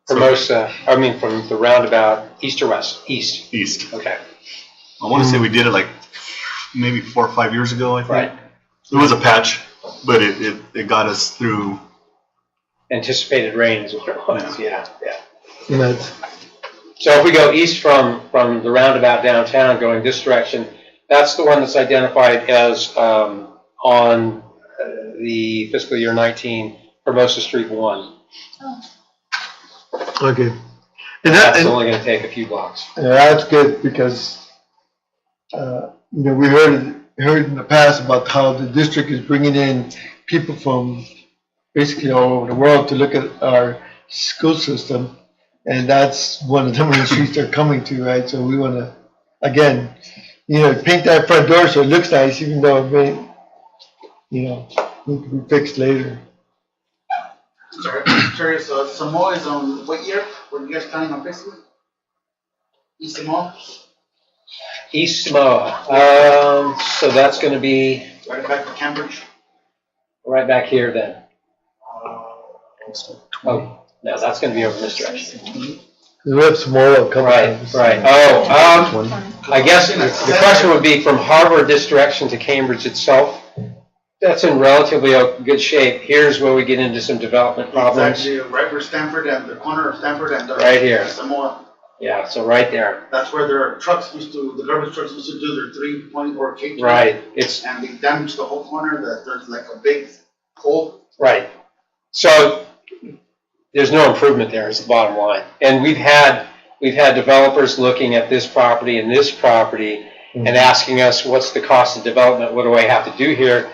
Hermosa, from the roundabout, east or west? East. East. Okay. I want to say we did it like maybe 4 or 5 years ago, I think. Right. It was a patch, but it got us through. Anticipated rain is what it was, yeah. And that's, So if we go east from the roundabout downtown going this direction, that's the one that's identified as on the fiscal year 19 Hermosa Street 1. okay. And That's only going to take a few blocks. that's good because, we heard heard in the past about how the district is bringing in people from basically all over the world to look at our school system. And that's one of the main streets they're coming to, right? So we want to, again, paint that front door so it looks nice, even though it may, need to be fixed later. Sorry, so Samoa is on what year? Were you guys planning on fixing it? East Samoa? East Samoa, so that's gonna be Right back to Cambridge? right back here then. Oh, no, that's gonna be over this direction. We have Samoa coming. Right, right. I guess the question would be from Harvard, this direction to Cambridge itself. That's in relatively good shape. Here's where we get into some development problems. Exactly, right where Stanford and the corner of Stanford and Right here. Samoa. Yeah, so right there. That's where their trucks the garbage trucks used to do their 3.4 kg. Right, it's, And they damaged the whole corner, that there's like a big hole. right. So there's no improvement there is the bottom line. And we've had developers looking at this property and this property and asking us, what's the cost of development? What do I have to do here?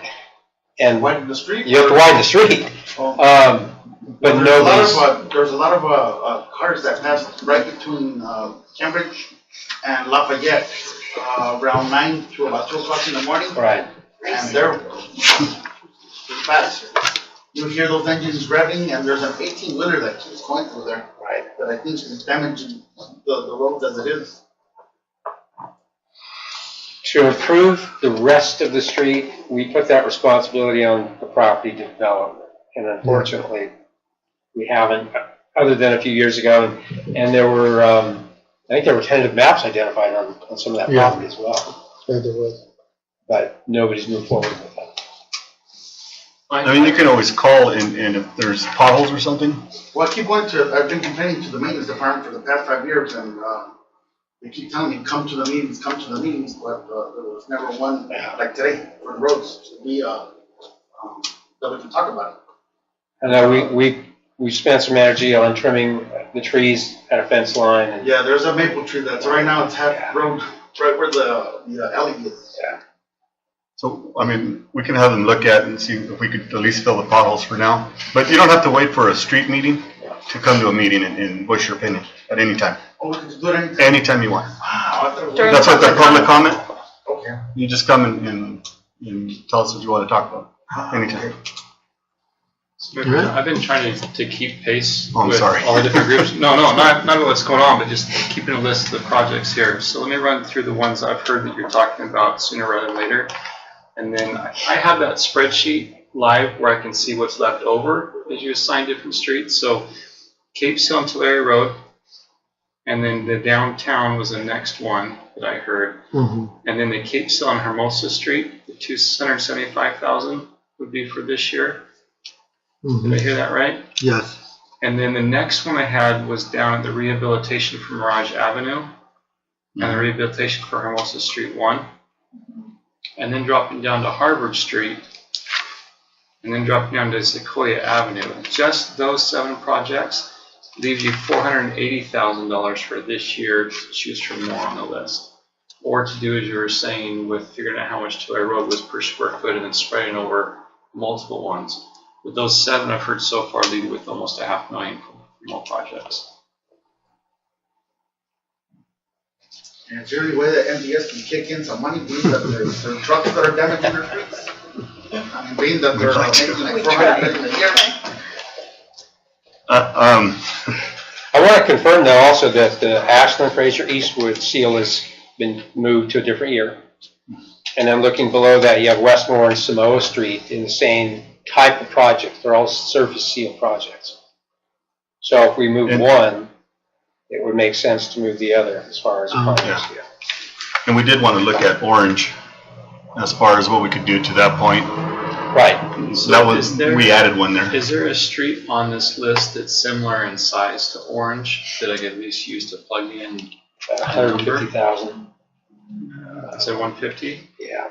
And Widen the street? you have to widen the street. But nobody's, There's a lot of cars that pass right between Cambridge and Lafayette around 9 to about 2 o'clock in the morning. right. And they're fast. You hear those engines revving, and there's an 18-wheeler that keeps going through there. Right. That I think is damaging the roads as it is. To improve the rest of the street, we put that responsibility on the property development. And unfortunately, we haven't, other than a few years ago. And there were, I think there were tentative maps identified on some of that Yeah. property as well. Yeah, there was. But nobody's moved forward with that. I mean, you can always call and if there's potholes or something. Well, I've been complaining to the maintenance department for the past 5 years, and they keep telling me, come to the meetings, but there was never one like today for the roads to be, that we can talk about it. And now we spent some energy on trimming the trees at a fence line. And Yeah, there's a maple tree that's right now, it's half grown, right where the alley is. So, I mean, we can have them look at and see if we could at least fill the potholes for now. But you don't have to wait for a street meeting to come to a meeting and voice your opinion at any time. Oh, we can just do it anytime? Anytime you want. Wow, I thought it was. During That's what the public comment. Okay. You just come and tell us what you want to talk about. Anytime. I've been trying to keep pace Oh, I'm with sorry. all the different groups. No, not what's going on, but just keeping a list of the projects here. So let me run through the ones I've heard that you're talking about sooner rather than later. And then I have that spreadsheet live where I can see what's left over as you assign different streets. So Cape Seal and Tulare Road, and then the downtown was the next one that I heard. Mm-hmm. And then the Cape Seal and Hermosa Street, the $275,000 would be for this year. Did I hear that right? Yes. And then the next one I had was down at the rehabilitation for Mirage Avenue and the rehabilitation for Hermosa Street 1. And then dropping down to Harvard Street and then dropping down to Sequoia Avenue. Just those 7 projects leaves you $480,000 for this year to choose from more on the list. Or to do as you were saying with figuring out how much Tulare Road was per square foot and then spreading over multiple ones. With those 7 I've heard so far leave you with almost $500,000 for more projects. And is there any way that MDS can kick in some money, being that there's trucks that are damaging their streets? I mean, being that they're making like 400 million a year. I want to confirm though also that the Ashland Fraser Eastwood seal has been moved to a different year. And then looking below that, you have Westmore and Samoa Street in the same type of project. They're all surface seal projects. So if we move one, it would make sense to move the other as far as projects go. And we did want to look at Orange as far as what we could do to that point. Right. So that was, we added one there. Is there a street on this list that's similar in size to Orange that I could at least use to plug in? 150,000. Say 150? Yeah.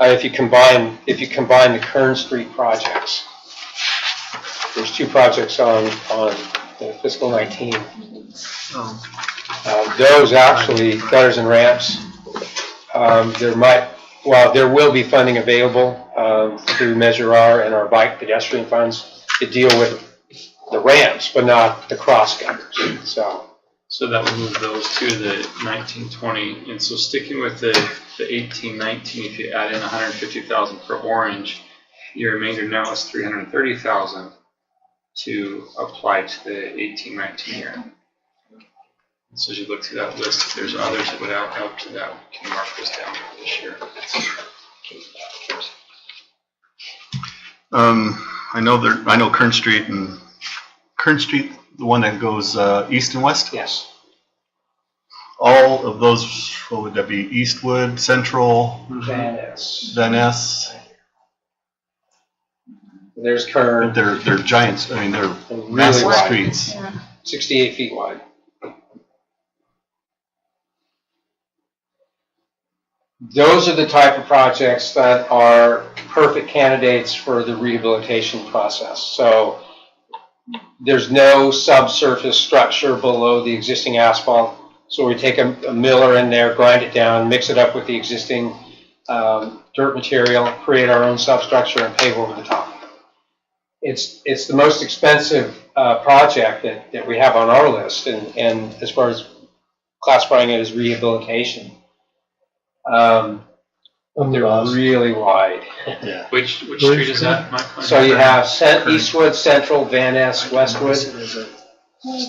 If you combine the Kern Street projects, there's 2 projects on fiscal 19. Oh, Those actually, gutters and ramps, there will be funding available through Measure R and our bike pedestrian funds to deal with the ramps, but not the cross gutters. So that would move those to the 1920, and so sticking with the 1819, if you add in 150,000 for Orange, your remainder now is 330,000 to apply to the 1819 year. And so as you look through that list, if there's others that would add up to that, we can mark this down for this year. I know Kern Street, the one that goes east and west. Yes. All of those, what would that be? Eastwood, Central, Van Ness. Van Ness. There's Kern, They're giants. I mean, they're really massive wide, streets. 68 feet wide. Those are the type of projects that are perfect candidates for the rehabilitation process. So there's no subsurface structure below the existing asphalt. So we take a miller in there, grind it down, mix it up with the existing dirt material, create our own substructure, and pave over the top. It's the most expensive project that we have on our list, and as far as classifying it as rehabilitation. They're really wide. Yeah. Which street is that, Mike? So you have Eastwood, Central, Van Ness, Westwood.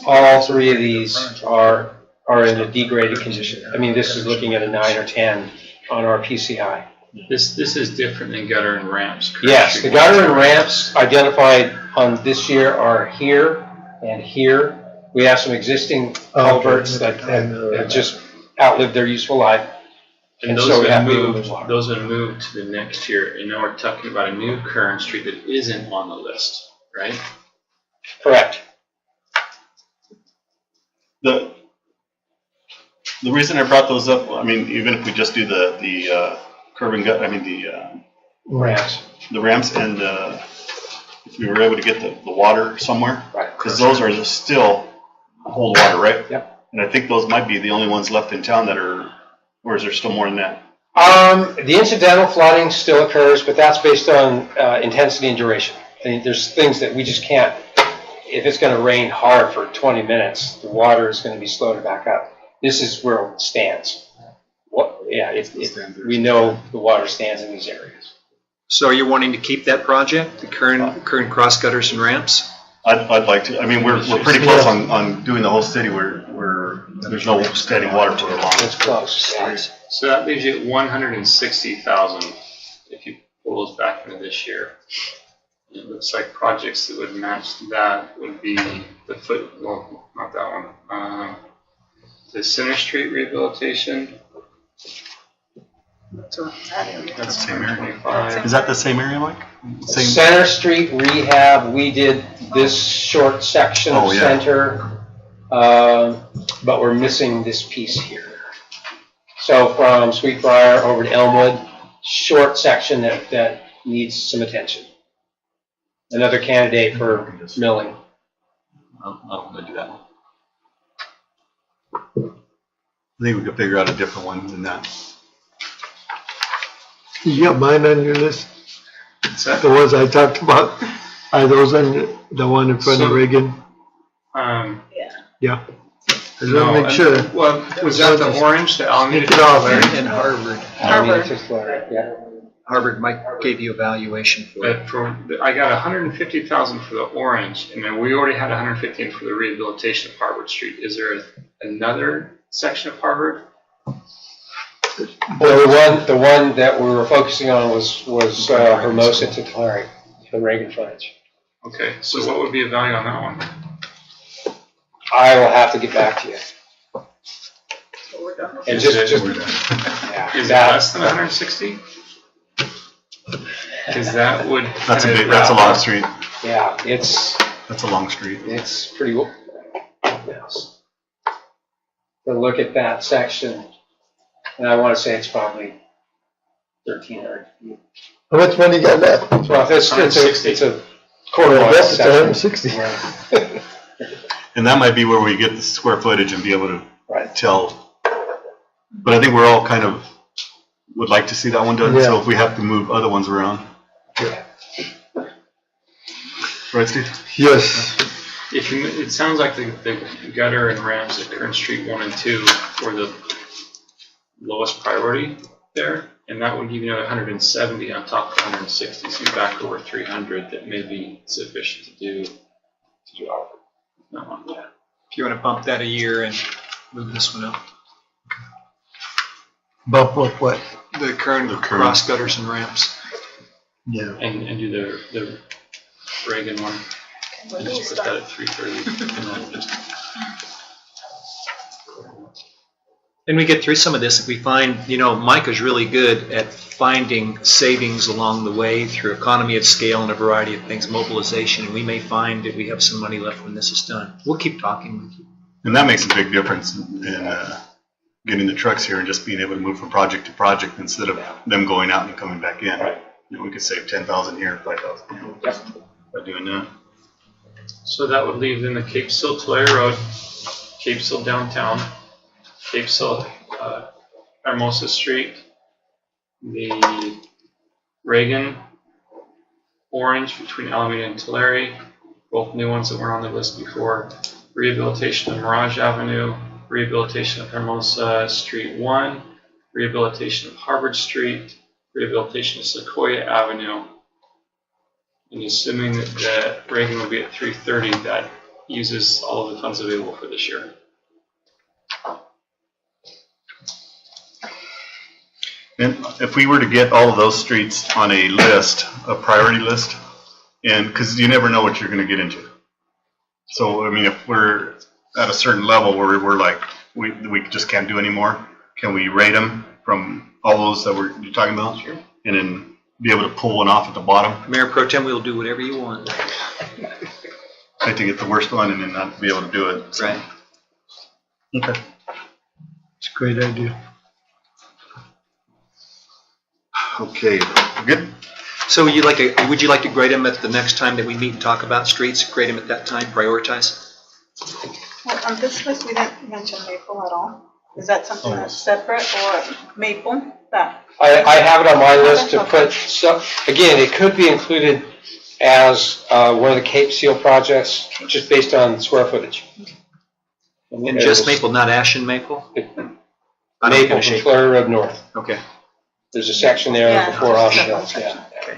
All three of these are in a degraded condition. I mean, this is looking at a 9 or 10 on our PCI. This is different than gutter and ramps. correct? Yes, the gutter and ramps identified on this year are here and here. We have some existing culverts that have just outlived their useful life. And And those so we have would to move move, water. those would move to the next year, and now we're talking about a new Kern Street that isn't on the list, right? Correct. The reason I brought those up, I mean, even if we just do the curb and gut, I mean, Ramps. the ramps and if we were able to get the water somewhere, Right. because those are just still hold water, right? Yep. And I think those might be the only ones left in town that are, or is there still more than that? The incidental flooding still occurs, but that's based on intensity and duration. I mean, there's things that we just can't, if it's going to rain hard for 20 minutes, the water is going to be slow to back up. This is where it stands. We know the water stands in these areas. so are you wanting to keep that project, the current cross gutters and ramps? I'd like to, I mean, we're pretty close on doing the whole city where there's no standing water for long. It's close. Yeah. So that leaves you at 160,000 if you pull those back into this year. It looks like projects that would match that would be well, not that one. The Center Street rehabilitation. That's the same area. 25. Is that the same area, Mike? Same. Center Street rehab, we did this short section of Oh, yeah. Center, but we're missing this piece here. So from Sweetbriar over to Elmwood, short section that needs some attention. Another candidate for milling. I don't want to do that one. I think we could figure out a different one than that. You got mine on your list? What's that? The ones I talked about? Are those on the one in front of So- Reagan? Yeah. I just want to make sure. Well, was that the orange, the Alameda? Take it off. And Harvard. Yeah. Harvard Mike gave you a valuation for it. But I got 150,000 for the orange, and then we already had 115 for the rehabilitation of Harvard Street. Is there another section of Harvard? Well, the one that we were focusing on was Hermosa to Tulare, the Reagan frontage. Okay, so what would be a value on that one? I will have to get back to you. And Is just, it- yeah, Is it that- less than 160? Because that would. That's kind of that's a wrap long up- street. Yeah, it's That's a long street. pretty, yes. But look at that section, and I want to say it's probably 1,300 feet. How much money you got left? Well, it's a quarter I mile guess it's section. 160. Right. And that might be where we get the square footage and be able to Right. tell. But I think we're all kind of would like to see that one done, so Yeah. if we have to move other ones around. Right, Steve? Yes. If you, it sounds like the gutter and ramps at Kern Street 1 and 2 were the lowest priority there, and that would give you another 170 on top of 160, so you're back over 300 that may be sufficient to do that one. Yeah. If you want to bump that a year and move this one up. Bump what? The current The current. cross gutters and ramps. Yeah. And do the Reagan one, and just put that at 330, and then just And we get through some of this, if we find, Micah's really good at finding savings along the way through economy of scale and a variety of things, mobilization, and we may find that we have some money left when this is done. We'll keep talking with you. And that makes a big difference in getting the trucks here and just being able to move from project to project instead of them going out and coming back in. Right. We could save 10,000 here, 5,000 here by doing that. So that would leave then the Cape Sill Tulare Road, Cape Sill Downtown, Cape Sill Hermosa Street, the Reagan Orange between Alameda and Tulare, both new ones that were on the list before, rehabilitation of Mirage Avenue, rehabilitation of Hermosa Street 1, rehabilitation of Harvard Street, rehabilitation of Sequoia Avenue. And assuming that Reagan will be at 330, that uses all of the funds available for this year. And if we were to get all of those streets on a list, a priority list, and because you never know what you're going to get into. So, I mean, if we're at a certain level where we're like, we just can't do anymore, can we rate them from all those that you're talking about? Sure. And then be able to pull one off at the bottom? Mayor Pro Tem, we'll do whatever you want. I like to get the worst one and then not be able to do it. So. Right. Okay. It's a great idea. Okay, good. So would you like to grade them at the next time that we meet and talk about streets? Grade them at that time, prioritize? Well, on this list, we didn't mention Maple at all. Is that something that's separate, or Maple, that? I have it on my list to put, again, it could be included as one of the Cape Seal projects, just based on square footage. And just Maple, not Ashen Maple? Maple from Tulare Road North. Okay. There's a section there Yeah, before just Ashen. that one section. Yeah. Okay.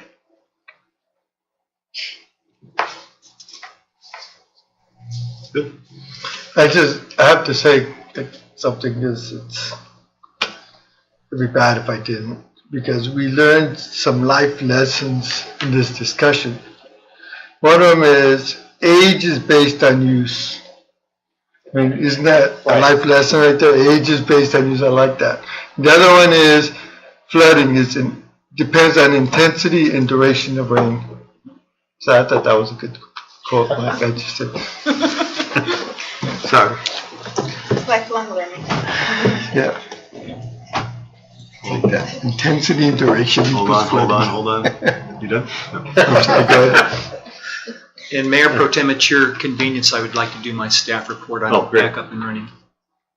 I have to say that something is, it'd be bad if I didn't, because we learned some life lessons in this discussion. One of them is age is based on use. I mean, isn't that a life lesson right there? Age is based on use. I like that. The other one is flooding depends on intensity and duration of rain. So I thought that was a good quote, Mike. I just said. Sorry. Lifelong learning. Yeah. Like that. Intensity and duration. Hold on. You done? No. Go ahead. And Mayor Pro Tem, at your convenience, I would like to do my staff report. I'm great. back up and running.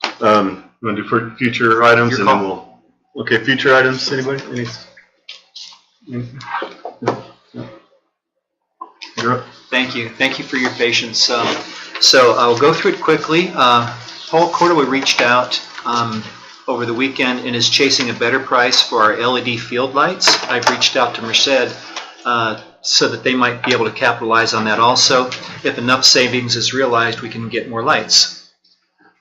You want to do for future items Your and then call. we'll, okay, future items, anybody? Anything? No? You're up. Thank you. Thank you for your patience. So I'll go through it quickly. Paul Cordova reached out over the weekend and is chasing a better price for our LED field lights. I've reached out to Merced so that they might be able to capitalize on that also. If enough savings is realized, we can get more lights.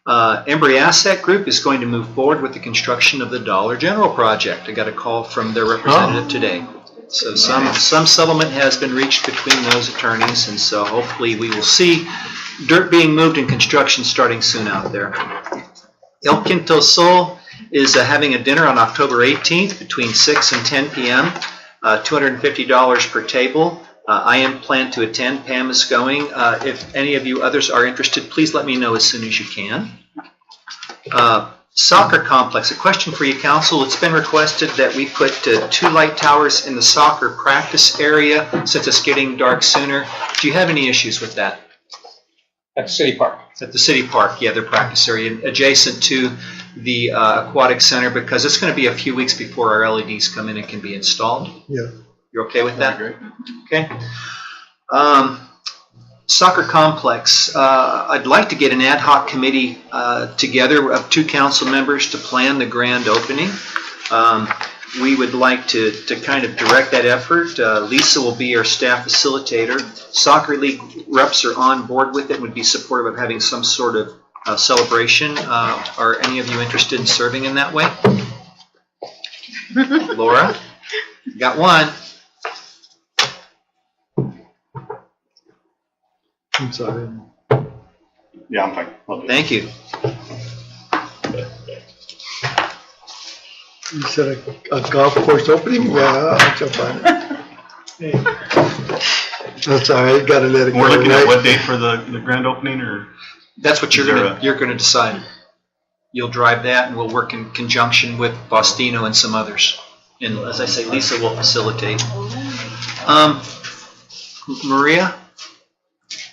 Embry Asset Group is going to move forward with the construction of the Dollar General project. I got a call from their representative today. So some settlement has been reached between those attorneys, and so hopefully we will see dirt being moved and construction starting soon out there. El Quinto Sol is having a dinner on October 18th between 6 and 10 p.m., $250 per table. I am planned to attend. Pam is going. If any of you others are interested, please let me know as soon as you can. Soccer complex. A question for you, council. It's been requested that we put 2 light towers in the soccer practice area since it's getting dark sooner. Do you have any issues with that? At the city park. At the city park, yeah, their practice area, adjacent to the aquatic center, because it's going to be a few weeks before our LEDs come in and can be installed. Yeah. You're okay with that? Great. Okay. Soccer complex, I'd like to get an ad hoc committee together of 2 council members to plan the grand opening. We would like to kind of direct that effort. Lisa will be our staff facilitator. Soccer league reps are on board with it and would be supportive of having some sort of celebration. Are any of you interested in serving in that way? Laura? Got one. I'm sorry. Yeah, I'm fine. I'll do it. Thank you. You said a golf course opening? Yeah, I'll jump on it. That's all right, gotta let it go. We're looking at right? what date for the grand opening, or? That's what Is there you're gonna decide. You'll drive that, and we'll work in conjunction with Faustino and some others. And as I say, Lisa will facilitate. Maria,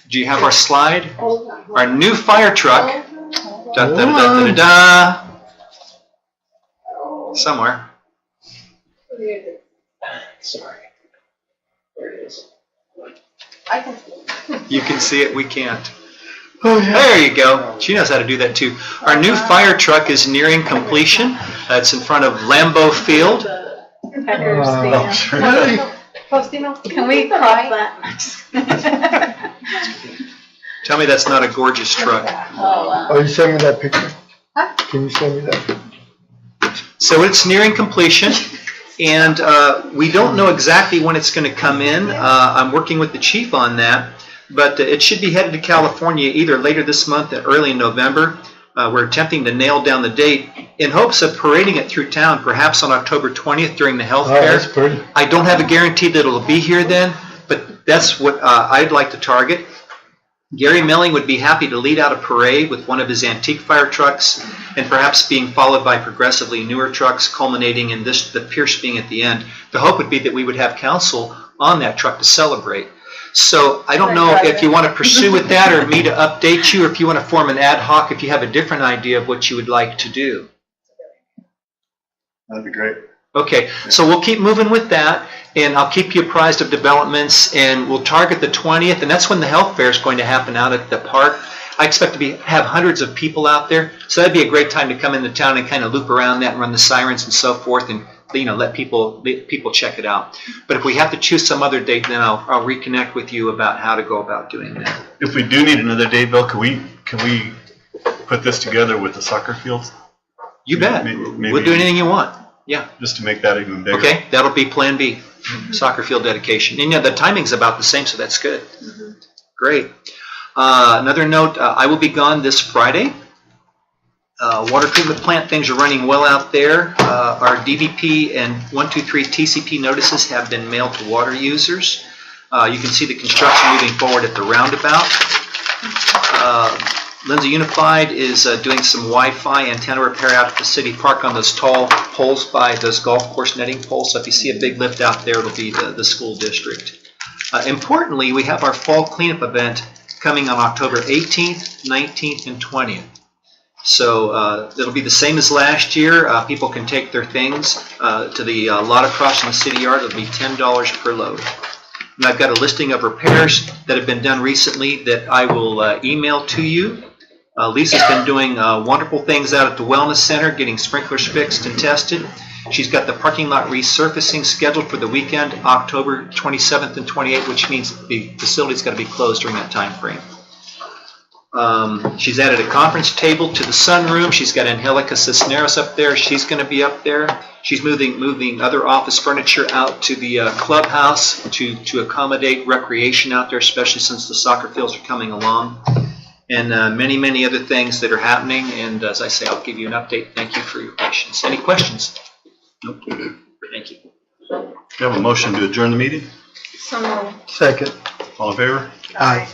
do you have our slide? Our new fire truck. Da, da, da, da, da, da. Somewhere. Sorry. There it is. You can see it, we can't. Oh, yeah. There you go. She knows how to do that too. Our new fire truck is nearing completion. It's in front of Lambeau Field. Really? Can we crop that? Tell me that's not a gorgeous truck. Oh, you send me that picture? Can you send me that? So it's nearing completion, and we don't know exactly when it's going to come in. I'm working with the chief on that, but it should be headed to California either later this month or early in November. We're attempting to nail down the date in hopes of parading it through town, perhaps on October 20th during the health Oh, fair. that's pretty. I don't have a guarantee that it'll be here then, but that's what I'd like to target. Gary Milling would be happy to lead out a parade with one of his antique fire trucks, and perhaps being followed by progressively newer trucks, culminating in the Pierce being at the end. The hope would be that we would have council on that truck to celebrate. So I don't know if you want to pursue with that, or me to update you, or if you want to form an ad hoc, if you have a different idea of what you would like to do. That'd be great. Okay, so we'll keep moving with that, and I'll keep you apprised of developments, and we'll target the 20th, and that's when the health fair is going to happen out at the park. I expect to have hundreds of people out there, so that'd be a great time to come into town and kind of loop around that and run the sirens and so forth, and let people check it out. But if we have to choose some other date, then I'll reconnect with you about how to go about doing that. If we do need another day, Bill, can we put this together with the soccer fields? You bet. Maybe- We'll do anything you want. Yeah. Just to make that even bigger. Okay, that'll be Plan B, soccer field dedication. And the timing's about the same, so that's good. Great. Another note, I will be gone this Friday. Water treatment plant, things are running well out there. Our DVP and 123 TCP notices have been mailed to water users. You can see the construction moving forward at the roundabout. Lindsay Unified is doing some Wi-Fi antenna repair out at the city park on those tall poles by those golf course netting poles. So if you see a big lift out there, it'll be the school district. Importantly, we have our fall cleanup event coming on October 18th, 19th, and 20th. So it'll be the same as last year. People can take their things to the lot across in the city yard. It'll be $10 per load. And I've got a listing of repairs that have been done recently that I will email to you. Lisa's been doing wonderful things out at the Wellness Center, getting sprinklers fixed and tested. She's got the parking lot resurfacing scheduled for the weekend, October 27th and 28th, which means the facility's got to be closed during that time frame. She's added a conference table to the sunroom. She's got Angelica Cisneros up there. She's going to be up there. She's moving other office furniture out to the clubhouse to accommodate recreation out there, especially since the soccer fields are coming along. And many, many other things that are happening. And as I say, I'll give you an update. Thank you for your patience. Any questions? Nope. Thank you. We have a motion to adjourn the meeting. So, Second. All in favor? Aye.